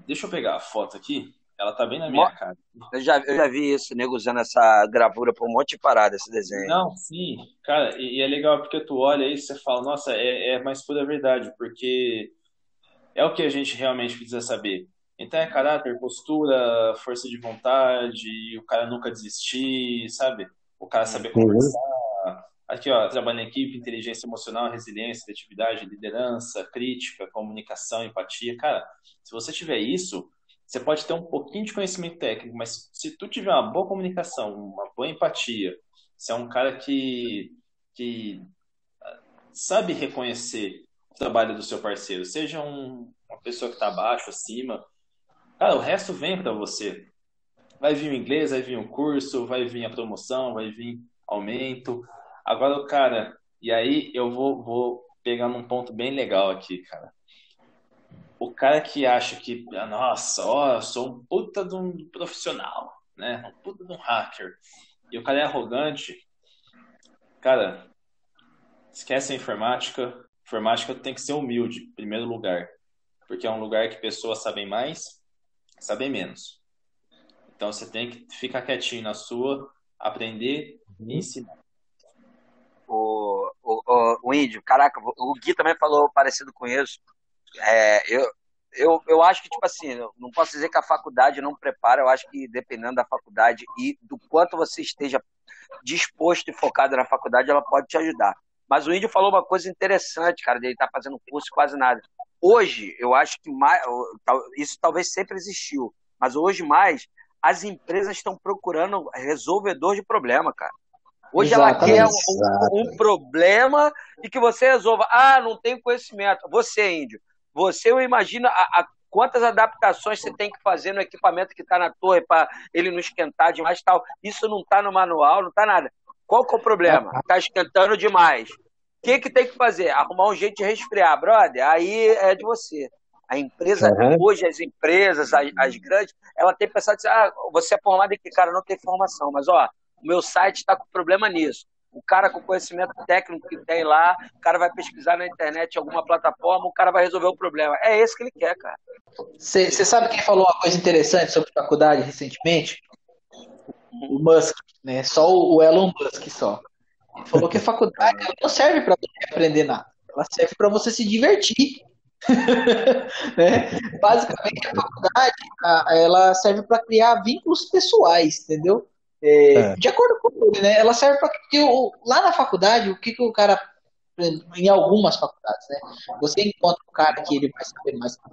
deixa eu pegar a foto aqui. Ela tá bem na minha cara. Eu já vi isso, nego usando essa gravura pra um monte de parada, esse desenho. Não, sim. Cara, e é legal porque tu olha aí e você fala, nossa, é mais pura verdade, porque é o que a gente realmente precisa saber. Então é caráter, postura, força de vontade, o cara nunca desistir, sabe? O cara saber conversar. Aqui, ó, trabalho em equipe, inteligência emocional, resiliência, criatividade, liderança, crítica, comunicação, empatia. Cara, se você tiver isso, você pode ter um pouquinho de conhecimento técnico, mas se tu tiver uma boa comunicação, uma boa empatia, você é um cara que sabe reconhecer o trabalho do seu parceiro, seja uma pessoa que está abaixo, acima, cara, o resto vem para você. Vai vir o inglês, vai vir o curso, vai vir a promoção, vai vir aumento. Agora, cara, e aí eu vou pegar num ponto bem legal aqui, cara. O cara que acha que, nossa, ó, eu sou um puta de um profissional, né? Um puta de um hacker. E o cara é arrogante. Cara, esquece a informática. Informática tem que ser humilde, em primeiro lugar. Porque é um lugar que pessoas sabem mais, sabem menos. Então você tem que ficar quietinho na sua, aprender e ensinar. O Índio, caraca, o Gui também falou parecido com isso. Eu acho que, tipo assim, não posso dizer que a faculdade não prepara, eu acho que dependendo da faculdade e do quanto você esteja disposto e focado na faculdade, ela pode te ajudar. Mas o Índio falou uma coisa interessante, cara, dele tá fazendo curso e quase nada. Hoje, eu acho que isso talvez sempre existiu, mas hoje mais, as empresas estão procurando resolvedor de problema, cara. Hoje ela quer um problema e que você resolva. Ah, não tenho conhecimento. Você, Índio, eu imagino quantas adaptações você tem que fazer no equipamento que está na torre para ele não esquentar demais e tal. Isso não está no manual, não está nada. Qual que é o problema? Está esquentando demais. O que tem que fazer? Arrumar um jeito de resfriar, brother. Aí é de você. A empresa, hoje as empresas, as grandes, ela tem pensado assim, você é formado em que? Cara, não tem formação, mas ó, o meu site está com problema nisso. O cara com conhecimento técnico que tem lá, o cara vai pesquisar na internet em alguma plataforma, o cara vai resolver o problema. É esse que ele quer, cara. Você sabe quem falou uma coisa interessante sobre faculdade recentemente? O Musk, né? Só o Elon Musk só. Ele falou que a faculdade não serve para você aprender nada. Ela serve para você se divertir. Né? Basicamente a faculdade ela serve para criar vínculos pessoais, entendeu? De acordo com ele, né? Ela serve para que lá na faculdade, o que o cara, em algumas faculdades, né? Você encontra um cara que ele vai saber mais que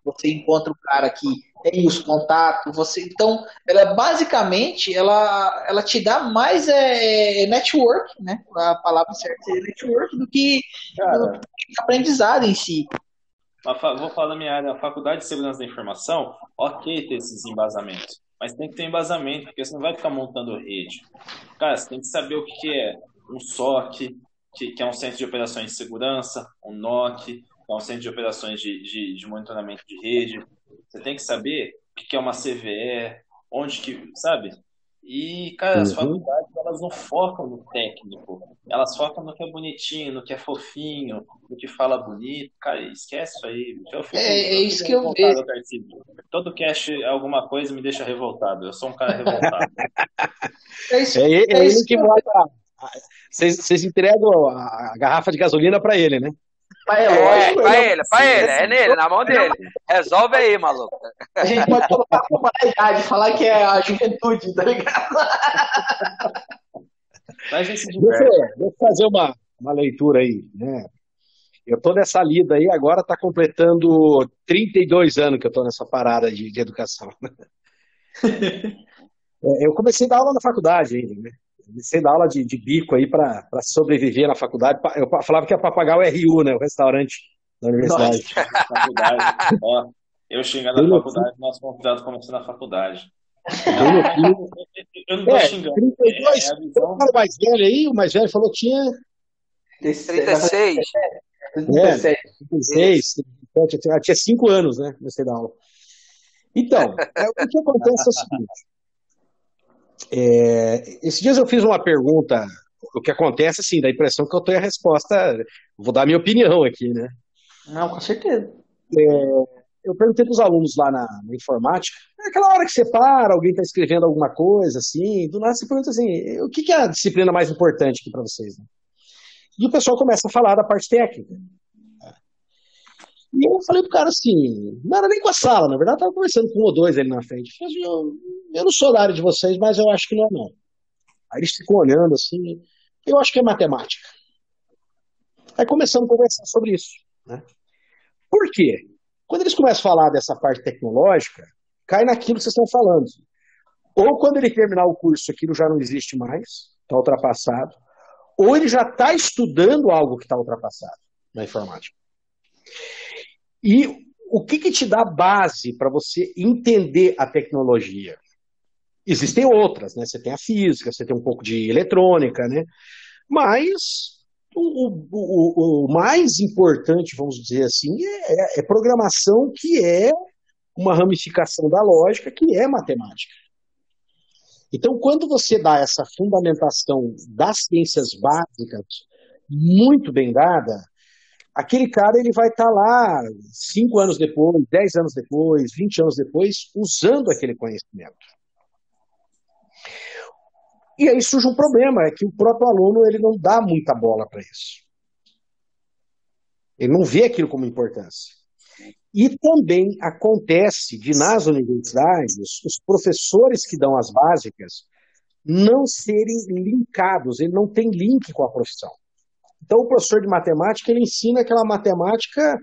você encontra um cara que tem os contatos, então ela basicamente ela te dá mais network, né? A palavra certa é network do que aprendizado em si. Vou falar da minha área, a faculdade de segurança da informação, ok ter esses embasamentos. mas tem que ter embasamento, porque você não vai ficar montando rede. Cara, você tem que saber o que que é um SOC, que é um centro de operações de segurança, um NOC, que é um centro de operações de monitoramento de rede. Você tem que saber o que que é uma CVE, onde que, sabe? E, cara, as Uhum. faculdades, elas não focam no técnico, elas focam no que é bonitinho, no que é fofinho, no que fala bonito. Cara, esquece isso aí. É Eu isso fico que eu vejo. revoltado, Tarcísio. Todo cast, alguma coisa me deixa revoltado. Eu sou um cara revoltado. É isso, É é ele isso que que eu vejo. bota. Vocês entregam a garrafa de gasolina para ele, né? Mas é É, lógico, ele pra Sim, ele, é sim. nele, na mão dele. Resolve aí, maluco. a gente pode colocar como a idade, falar que é a juventude, tá ligado? Mas a gente se Deixa, diverte. deixa eu fazer uma leitura aí, né? Eu tô nessa lida aí, agora tá completando 32 anos que eu tô nessa parada de educação. Eu comecei a dar aula na faculdade ainda, né? Comecei a dar aula de bico aí para sobreviver na faculdade. Eu falava que ia para pagar o RU, né? O restaurante da Nossa. universidade. Faculdade. Ó, eu xingando Bem na no fim, faculdade, nosso convidado começou na faculdade. bem Não, no mas fim. eu não tô É, xingando. É 32. a Eu visão. falo mais velho aí, o mais velho falou que tinha 36. 37. 36, Isso. 37, tinha 5 anos, né? Comecei a dar aula. Então, o que acontece é o seguinte. Esses dias eu fiz uma pergunta, o que acontece, assim, dá a impressão que eu tenho a resposta, vou dar a minha opinião aqui, né? Não, com certeza. Eu perguntei para os alunos lá na informática, aquela hora que você para, alguém está escrevendo alguma coisa, assim, do nada você pergunta assim, o que é a disciplina mais importante aqui para vocês? Né? E o pessoal começa a falar da parte técnica. E eu falei pro cara assim, não era nem com a sala, na verdade eu estava conversando com um ou dois ali na frente. Eu, falei assim, eu não sou da área de vocês, mas eu acho que não é não. Aí eles ficam olhando assim, eu acho que é matemática. Aí começamos a conversar sobre isso. Né? Por quê? Quando eles começam a falar dessa parte tecnológica, cai naquilo que vocês estão falando. Ou quando ele terminar o curso, aquilo já não existe mais, está ultrapassado, ou ele já está estudando algo que está ultrapassado na informática. E o que te dá base para você entender a tecnologia? Existem outras, né? Você tem a física, você tem um pouco de eletrônica, né? Mas o mais importante, vamos dizer assim, é programação, que é uma ramificação da lógica, que é matemática. Então, quando você dá essa fundamentação das ciências básicas muito bem dada, aquele cara ele vai estar lá 5 anos depois, 10 anos depois, 20 anos depois, usando aquele conhecimento. E aí surge um problema, é que o próprio aluno ele não dá muita bola para isso. Ele não vê aquilo como importância. E também acontece de, nas universidades, os professores que dão as básicas não serem linkados, ele não tem link com a profissão. Então, o professor de matemática, ele ensina aquela matemática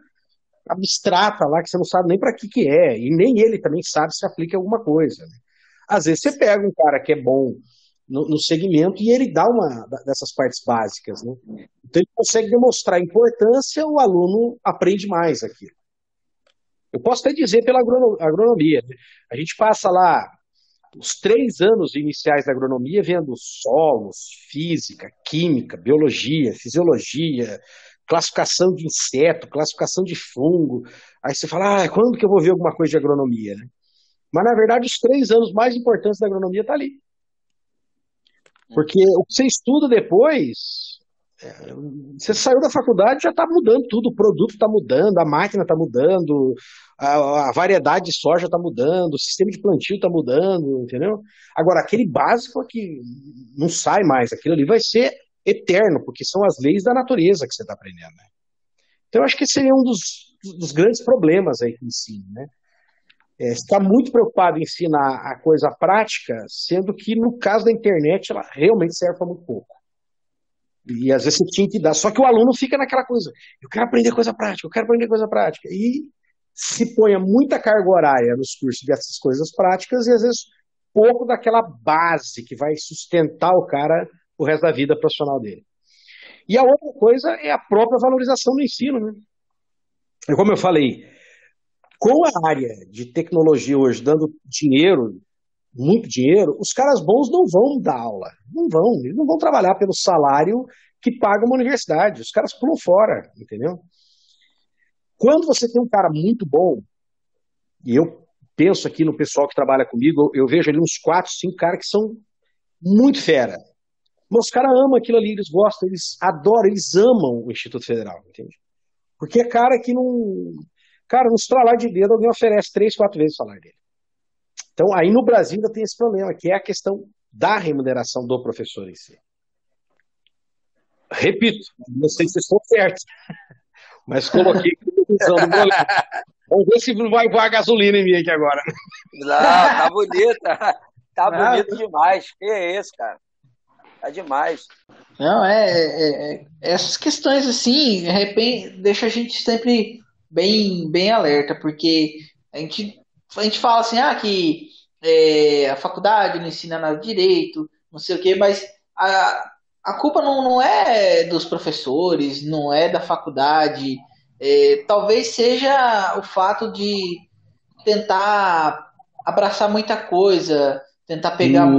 abstrata lá, que você não sabe nem para que é, e nem ele também sabe se aplica alguma coisa. Né? Às vezes você pega um cara que é bom no segmento e ele dá uma dessas partes básicas. Né? Então, ele consegue demonstrar a importância, o aluno aprende mais aquilo. Eu posso até dizer pela agronomia. Né? A gente passa lá os 3 anos iniciais da agronomia vendo solos, física, química, biologia, fisiologia, classificação de inseto, classificação de fungo. Aí você fala, quando que eu vou ver alguma coisa de agronomia? Né? Mas, na verdade, os 3 anos mais importantes da agronomia estão ali. Porque o que você estuda depois, você saiu da faculdade, já está mudando tudo, o produto está mudando, a máquina está mudando, a variedade de soja está mudando, o sistema de plantio está mudando, entendeu? Agora, aquele básico que não sai mais, aquilo ali vai ser eterno, porque são as leis da natureza que você está aprendendo. Né? Então, eu acho que esse seria um dos grandes problemas aí que ensina, né? Você está muito preocupado em ensinar a coisa prática, sendo que, no caso da internet, ela realmente serve para muito pouco. E às vezes você tinha que dar. Só que o aluno fica naquela coisa, eu quero aprender coisa prática, eu quero aprender coisa prática. E se põe muita carga horária nos cursos dessas coisas práticas e às vezes pouco daquela base que vai sustentar o cara o resto da vida profissional dele. E a outra coisa é a própria valorização do ensino. Né? E como eu falei, com a área de tecnologia hoje dando dinheiro, muito dinheiro, os caras bons não vão dar aula. Não vão. Eles não vão trabalhar pelo salário que paga uma universidade. Os caras pulam fora, entendeu? Quando você tem um cara muito bom, e eu penso aqui no pessoal que trabalha comigo, eu vejo ali uns 4, 5 caras que são muito fera. Mas os caras amam aquilo ali, eles gostam, eles adoram, eles amam o Instituto Federal, entende? Porque é cara que não... Cara, no estralar de dedo, alguém oferece 3, 4 vezes o salário dele. Então, aí no Brasil ainda tem esse problema, que é a questão da remuneração do professor em si. Repito, não sei se estou certo, mas coloquei visão do goleiro. Vamos ver se não vai voar gasolina em mim aqui agora. Não, tá bonita. Tá bonito demais. Que é isso, cara? Tá demais. Não, essas questões assim, de repente, deixa a gente sempre bem alerta, porque a gente fala assim, que a faculdade não ensina nada direito, não sei o quê, mas a culpa não é dos professores, não é da faculdade, talvez seja o fato de tentar abraçar muita coisa, tentar pegar.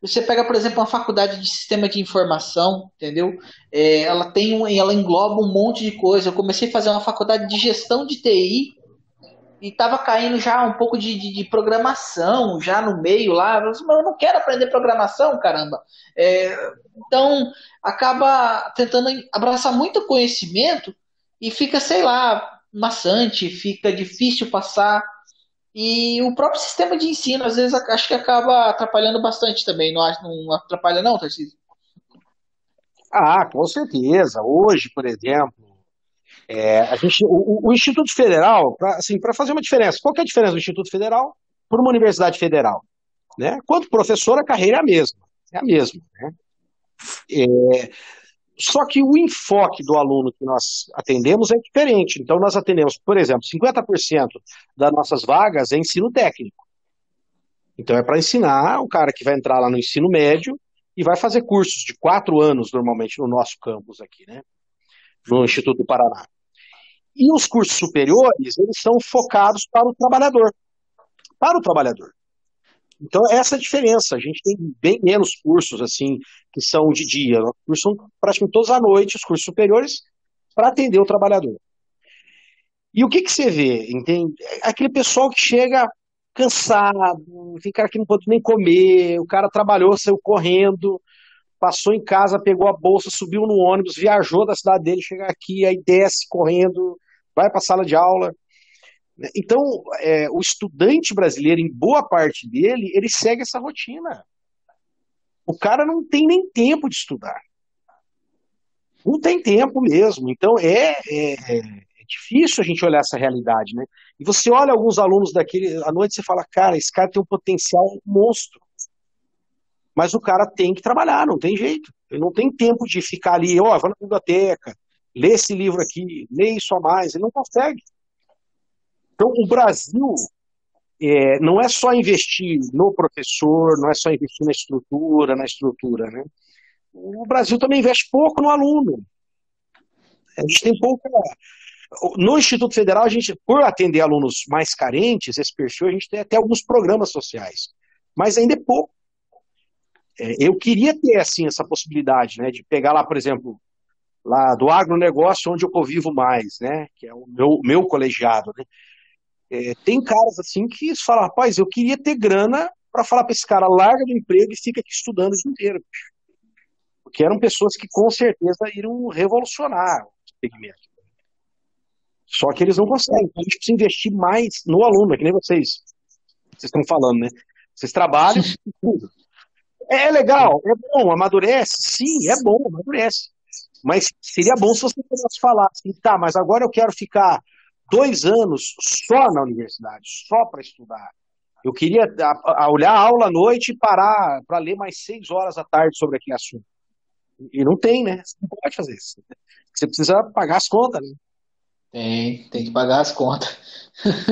Você pega, por exemplo, uma faculdade de sistema de informação, entendeu? Ela engloba um monte de coisa. Eu comecei a fazer uma faculdade de gestão de TI e estava caindo já um pouco de programação já no meio lá. Eu disse, mas eu não quero aprender programação, caramba. Então, acaba tentando abraçar muito conhecimento e fica, sei lá, maçante, fica difícil passar. E o próprio sistema de ensino, às vezes, acho que acaba atrapalhando bastante também. Não atrapalha, não, Tarcísio? Com certeza. Hoje, por exemplo, o Instituto Federal, para fazer uma diferença, qual que é a diferença do Instituto Federal para uma universidade federal? Né? Quanto professor, a carreira é a mesma. É a mesma. Né? Só que o enfoque do aluno que nós atendemos é diferente. Então, nós atendemos, por exemplo, 50% das nossas vagas é ensino técnico. Então, é para ensinar o cara que vai entrar lá no ensino médio e vai fazer cursos de 4 anos, normalmente, no nosso campus aqui, né? No Instituto do Paraná. E os cursos superiores, eles são focados para o trabalhador. Para o trabalhador. Então, essa é a diferença. A gente tem bem menos cursos, assim, que são de dia. Os cursos são praticamente todos à noite, os cursos superiores, para atender o trabalhador. E o que você vê? Entende? Aquele pessoal que chega cansado, fica aqui não pode nem comer, o cara trabalhou, saiu correndo, passou em casa, pegou a bolsa, subiu no ônibus, viajou da cidade dele, chega aqui, aí desce correndo, vai para a sala de aula. Então, o estudante brasileiro, em boa parte dele, ele segue essa rotina. O cara não tem nem tempo de estudar. Não tem tempo mesmo. Então, é difícil a gente olhar essa realidade, né? E você olha alguns alunos daquele, à noite você fala, cara, esse cara tem um potencial monstro. Mas o cara tem que trabalhar, não tem jeito. Ele não tem tempo de ficar ali, vai na biblioteca, lê esse livro aqui, lê isso a mais. Ele não consegue. Então, o Brasil não é só investir no professor, não é só investir na estrutura, né? O Brasil também investe pouco no aluno. A gente tem pouca... No Instituto Federal, a gente, por atender alunos mais carentes, esse perfil, a gente tem até alguns programas sociais. Mas ainda é pouco. Eu queria ter, assim, essa possibilidade, né, de pegar lá, por exemplo, lá do agronegócio, onde eu convivo mais, né, que é o meu colegiado, né. Tem caras assim que falam, rapaz, eu queria ter grana para falar para esse cara, larga do emprego e fica aqui estudando o dia inteiro. Porque eram pessoas que com certeza iriam revolucionar o segmento. Só que eles não conseguem. Então a gente precisa investir mais no aluno, que nem vocês estão falando, né? Vocês trabalham e tudo. É legal, é bom, amadurece? Sim, é bom, amadurece. Mas seria bom se você pudesse falar assim, tá, mas agora eu quero ficar 2 anos só na universidade, só para estudar. Eu queria olhar a aula à noite e parar para ler mais 6 horas à tarde sobre aquele assunto. E não tem, né? Você não pode fazer isso. Você precisa pagar as contas, né? Tem que pagar as contas.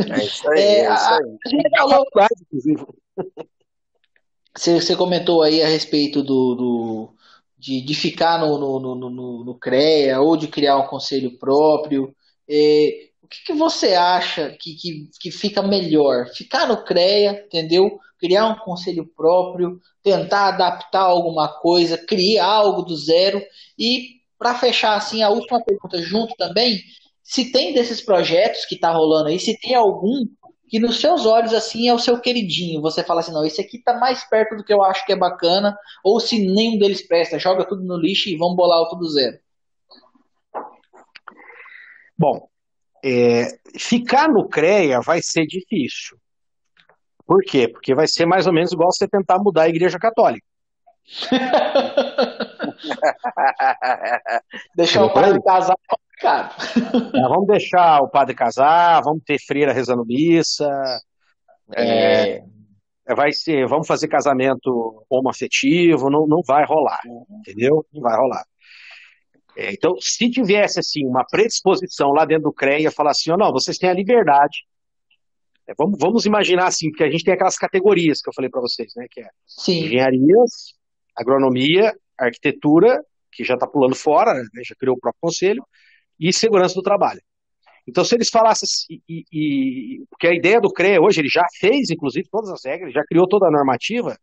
É isso aí, A gente falou, você comentou aí a respeito de ficar no CREA ou de criar um conselho próprio. O que você acha que fica melhor? Ficar no CREA, entendeu? criar um conselho próprio, tentar adaptar alguma coisa, criar algo do zero. E para fechar assim a última pergunta junto também, se tem desses projetos que tá rolando aí, se tem algum que nos seus olhos assim é o seu queridinho, você fala assim, não, esse aqui tá mais perto do que eu acho que é bacana, ou se nenhum deles presta, joga tudo no lixo e vamos bolar o tudo zero. Bom, ficar no CREA vai ser difícil. Por quê? Porque vai ser mais ou menos igual você tentar mudar a Igreja Católica. Deixar o padre casar é complicado. Vamos deixar o padre casar, vamos ter freira rezando missa, vamos fazer casamento homoafetivo, não vai rolar, entendeu? Não vai rolar. Então, se tivesse assim uma predisposição lá dentro do CREA, falar assim, não, vocês têm a liberdade. Vamos imaginar assim, que a gente tem aquelas categorias que eu falei para vocês, né? Que é engenharias, agronomia, arquitetura, que já está pulando fora, né, já criou o próprio conselho, e segurança do trabalho. Então, se eles falassem assim, porque a ideia do CREA hoje, ele já fez, inclusive, todas as regras, já criou toda a normativa,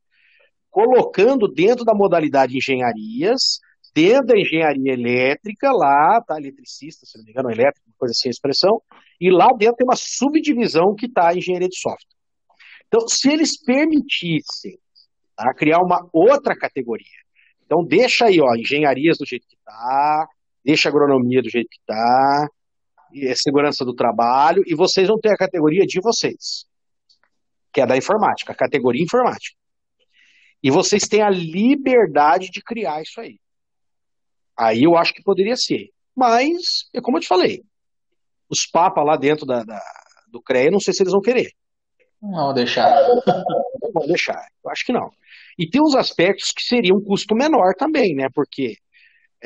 colocando dentro da modalidade engenharias, dentro da engenharia elétrica, lá, tá, eletricista, se não me engano, elétrico, coisa assim a expressão, e lá dentro tem uma subdivisão que está a engenharia de software. Então, se eles permitissem, tá, criar uma outra categoria, então deixa aí, ó, engenharias do jeito que está, deixa agronomia do jeito que está, segurança do trabalho, e vocês vão ter a categoria de vocês, que é da informática, a categoria informática. E vocês têm a liberdade de criar isso aí. Aí eu acho que poderia ser. Mas, é como eu te falei, os papas lá dentro do CREA, não sei se eles vão querer. Não vão deixar. Não vão deixar, eu acho que não. E tem uns aspectos que seriam um custo menor também, né? Porque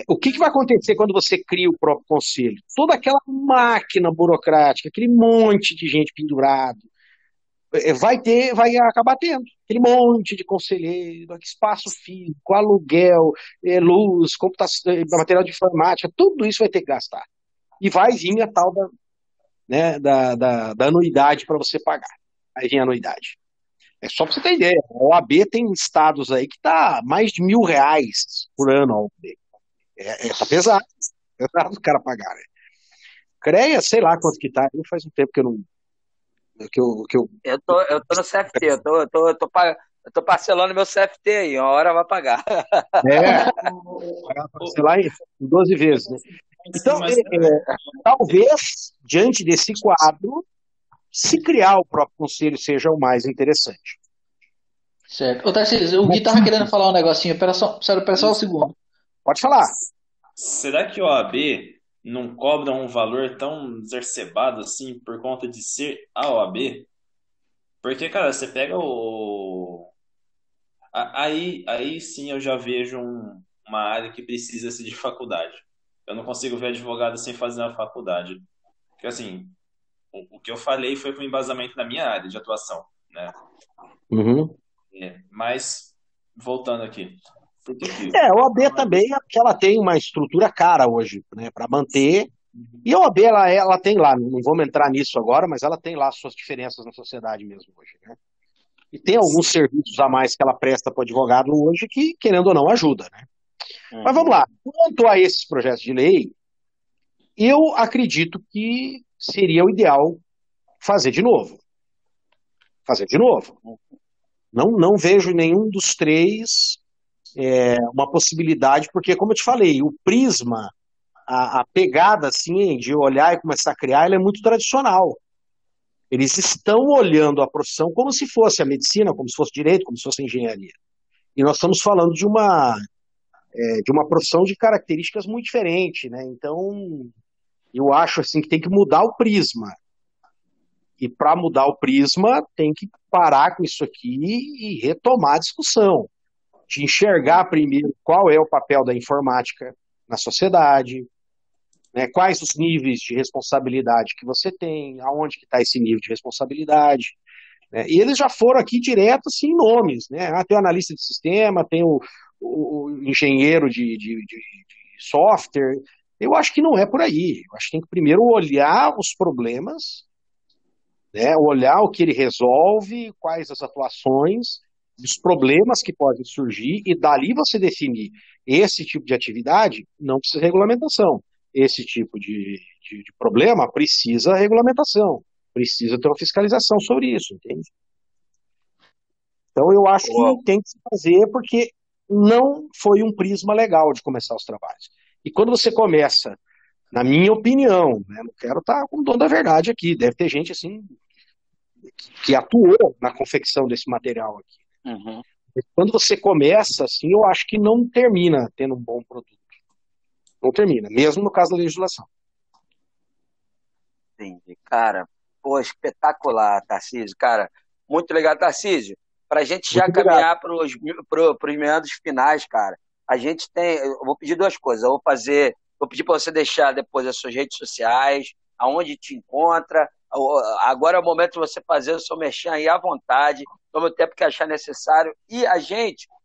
o que vai acontecer quando você cria o próprio conselho? Toda aquela máquina burocrática, aquele monte de gente pendurado, vai acabar tendo aquele monte de conselheiro, espaço físico, aluguel, luz, computação, material de informática, tudo isso vai ter que gastar. E vai vir a tal da anuidade para você pagar. Vai vir a anuidade. É só para você ter ideia. A OAB tem estados aí que está mais de R$ 1.000 por ano a OAB. Tá pesado. Pesado o cara pagar, né? CREA, sei lá quanto que tá. Faz um tempo que eu não. Eu tô no CFT, eu tô parcelando meu CFT aí, uma hora vai pagar. Vai parcelar em 12 vezes, né? Então, talvez, diante desse quadro, se criar o próprio conselho seja o mais interessante. Certo. Ô, Tarcísio, o Gui tava querendo falar um negocinho, espera só um segundo. Pode falar. Será que o OAB não cobra um valor tão exacerbado assim por conta de ser a OAB? Porque, cara, você pega o... Aí sim eu já vejo uma área que precisa-se de faculdade. Eu não consigo ver advogado sem fazer uma faculdade. Porque, assim, o que eu falei foi com embasamento na minha área de atuação, né? Uhum. Mas, voltando aqui. Por que a OAB também, ela tem uma estrutura cara hoje, né, para manter. E a OAB, ela tem lá, não vamos entrar nisso agora, mas ela tem lá suas diferenças na sociedade mesmo hoje, né? E tem alguns serviços a mais que ela presta para o advogado hoje que, querendo ou não, ajuda, né? Mas vamos lá. Quanto a esses projetos de lei, eu acredito que seria o ideal fazer de novo. Fazer de novo. Não vejo nenhum dos três uma possibilidade, porque, como eu te falei, o prisma, a pegada assim, de olhar e começar a criar, ela é muito tradicional. Eles estão olhando a profissão como se fosse a medicina, como se fosse direito, como se fosse a engenharia. E nós estamos falando de uma profissão de características muito diferentes, né? Então, eu acho assim que tem que mudar o prisma. E para mudar o prisma, tem que parar com isso aqui e retomar a discussão. De enxergar primeiro qual é o papel da informática na sociedade, né, quais os níveis de responsabilidade que você tem, aonde que está esse nível de responsabilidade. Né? E eles já foram aqui direto assim, em nomes. Né? Tem o analista de sistema, tem o engenheiro de software. Eu acho que não é por aí. Eu acho que tem que primeiro olhar os problemas né? Olhar o que ele resolve, quais as atuações, os problemas que podem surgir, e dali você definir esse tipo de atividade, não precisa regulamentação. Esse tipo de problema precisa regulamentação, precisa ter uma fiscalização sobre isso, entende? Então eu acho que tem que se fazer porque não foi um prisma legal de começar os trabalhos. E quando você começa, na minha opinião, né, não quero estar com o dono da verdade aqui, deve ter gente assim que atuou na confecção desse material aqui. Uhum. Quando você começa assim, eu acho que não termina tendo um bom produto. Não termina, mesmo no caso da legislação. Entendi. Cara, pô, espetacular, Tarcísio. Cara, muito legal, Tarcísio. Para a gente já Muito obrigado. caminhar para os meandros finais, cara, a gente tem. Eu vou pedir duas coisas. Vou pedir para você deixar depois as suas redes sociais, aonde te encontra. Agora é o momento de você fazer o seu merchan aí à vontade, tome o tempo que achar necessário. E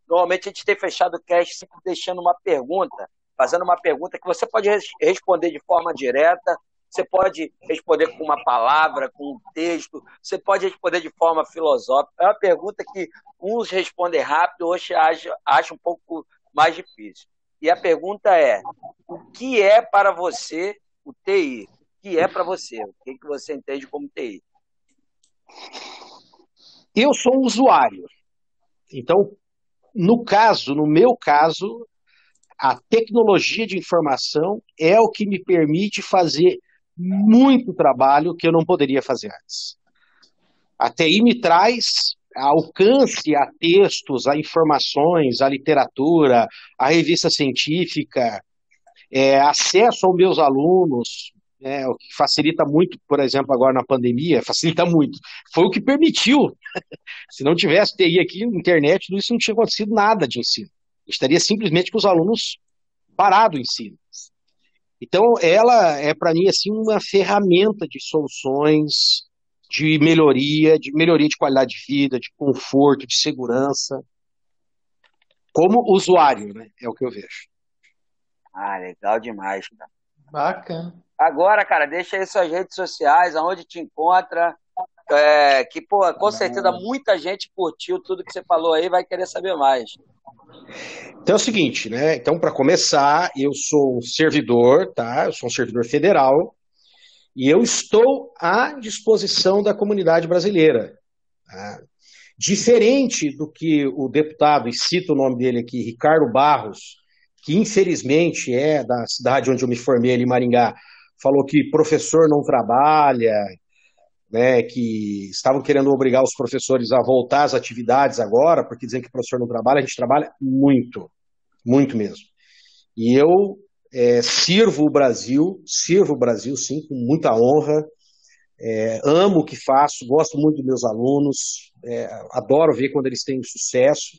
normalmente a gente tem fechado o cast sempre deixando uma pergunta, fazendo uma pergunta que você pode responder de forma direta. Você pode responder com uma palavra, com um texto, você pode responder de forma filosófica. É uma pergunta que uns respondem rápido, outros acham um pouco mais difícil. E a pergunta é: o que é para você o TI? O que é para você? O que você entende como TI? Eu sou um usuário. Então, no meu caso, a tecnologia de informação é o que me permite fazer muito trabalho que eu não poderia fazer antes. A TI me traz alcance a textos, a informações, a literatura, a revista científica, acesso aos meus alunos, o que facilita muito, por exemplo, agora na pandemia, facilita muito. Foi o que permitiu. Se não tivesse TI aqui, internet, tudo isso não tinha acontecido nada de ensino. Estaria simplesmente com os alunos parados em ensino. Então, ela é, para mim, assim, uma ferramenta de soluções, de melhoria de qualidade de vida, de conforto, de segurança. Como usuário, né? É o que eu vejo. Ah, legal demais, cara. Bacana. Agora, cara, deixa aí suas redes sociais, aonde te encontra. Pô, com certeza muita gente curtiu tudo que você falou aí, vai querer saber mais. Então é o seguinte, né? Então, para começar, eu sou um servidor, tá? Eu sou um servidor federal e eu estou à disposição da comunidade brasileira. Tá? Diferente do que o deputado, e cito o nome dele aqui, Ricardo Barros, que infelizmente é da cidade onde eu me formei, ali em Maringá, falou que professor não trabalha, né, que estavam querendo obrigar os professores a voltar às atividades agora, porque dizem que o professor não trabalha, a gente trabalha muito, muito mesmo. E eu sirvo o Brasil, sim, com muita honra, amo o que faço, gosto muito dos meus alunos, adoro ver quando eles têm sucesso,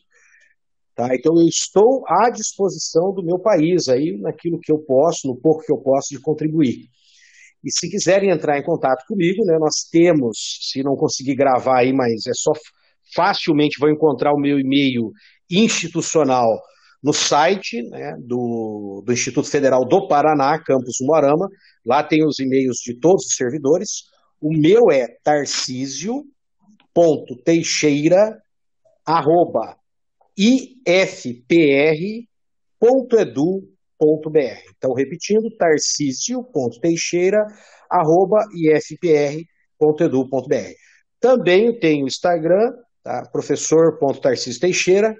tá? Então eu estou à disposição do meu país aí, naquilo que eu posso, no pouco que eu posso de contribuir. E se quiserem entrar em contato comigo, né, nós temos, se não conseguir gravar aí, mas facilmente vão encontrar o meu e-mail institucional no site, né, do Instituto Federal do Paraná, Campus Umuarama. Lá tem os e-mails de todos os servidores. O meu é tarcisio.teixeira@ifpr.edu.br. Então, repetindo, tarcisio.teixeira@ifpr.edu.br. Também tem o Instagram, tá? professor.tarcisioteixeira.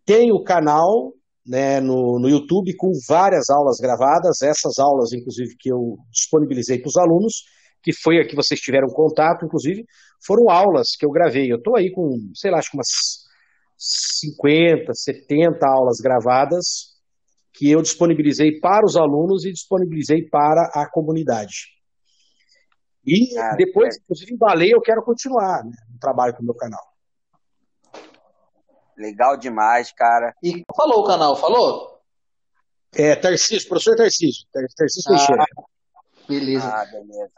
Tem o canal, né, no YouTube com várias aulas gravadas, essas aulas, inclusive, que eu disponibilizei para os alunos, que foi a que vocês tiveram contato, inclusive, foram aulas que eu gravei. Eu estou aí com, sei lá, acho que umas 50, 70 aulas gravadas, que eu disponibilizei para os alunos e disponibilizei para a comunidade. E depois, inclusive, embalei, eu quero continuar, né, no trabalho com o meu canal. Legal demais, cara. E falou o canal, falou? Tarcísio, professor Tarcísio Teixeira. Beleza. Beleza.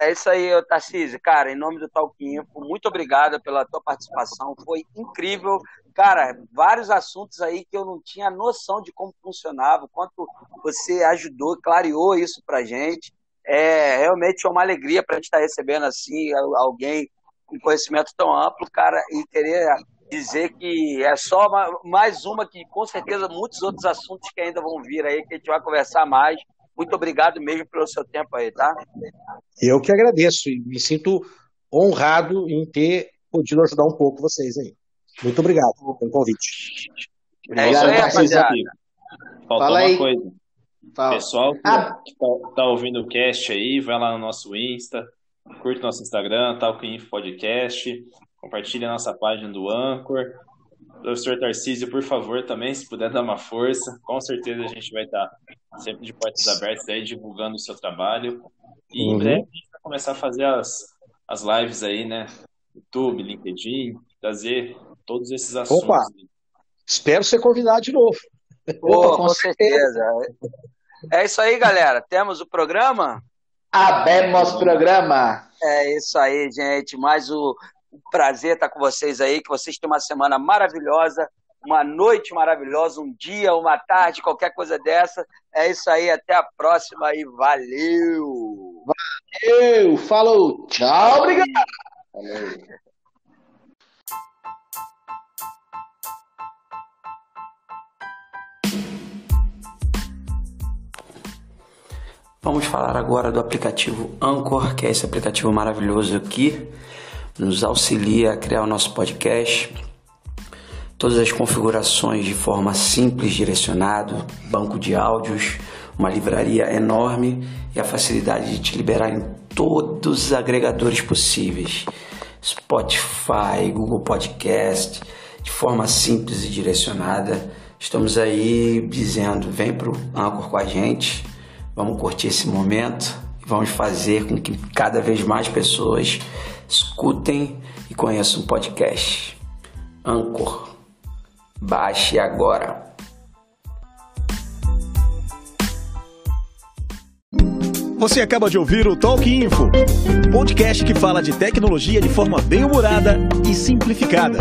É isso aí, Tarcísio. Cara, em nome do Talk Info, muito obrigado pela tua participação. Foi incrível. Cara, vários assuntos aí que eu não tinha noção de como funcionava, o quanto você ajudou, clareou isso pra gente. Realmente é uma alegria para a gente estar recebendo assim alguém com conhecimento tão amplo, cara, e querer dizer que é só mais uma que com certeza muitos outros assuntos que ainda vão vir aí, que a gente vai conversar mais. Muito obrigado mesmo pelo seu tempo aí, tá? Eu que agradeço e me sinto honrado em ter podido ajudar um pouco vocês aí. Muito obrigado pelo convite. É isso aí, rapaziada. Faltou Fala uma aí. coisa. Fala. Pessoal que tá ouvindo o cast aí, vai lá no nosso Insta, curte nosso Instagram, Talking Info Podcast, compartilha a nossa página do Anchor. Professor Tarcísio, por favor, também, se puder dar uma força, com certeza a gente vai estar sempre de portas abertas aí, divulgando o seu trabalho. E em breve a gente vai começar a fazer as lives aí, né? YouTube, LinkedIn, trazer todos esses assuntos. Opa, espero ser convidado de novo. Pô, com certeza. É isso aí, galera. Temos o programa? Abemos programa. É isso aí, gente. Mais o prazer estar com vocês aí. Que vocês tenham uma semana maravilhosa, uma noite maravilhosa, um dia, uma tarde, qualquer coisa dessa. É isso aí. Até a próxima e valeu! Valeu! Falou! Tchau! Obrigado! Valeu. Vamos falar agora do aplicativo Anchor, que é esse aplicativo maravilhoso aqui, nos auxilia a criar o nosso podcast, todas as configurações de forma simples, direcionado, banco de áudios, uma livraria enorme e a facilidade de te liberar em todos os agregadores possíveis, Spotify, Google Podcast, de forma simples e direcionada. Estamos aí dizendo, vem pro Anchor com a gente. Vamos curtir esse momento e vamos fazer com que cada vez mais pessoas escutem e conheçam o podcast. Anchor. Baixe agora. Você acaba de ouvir o Talking Info, podcast que fala de tecnologia de forma bem-humorada e simplificada.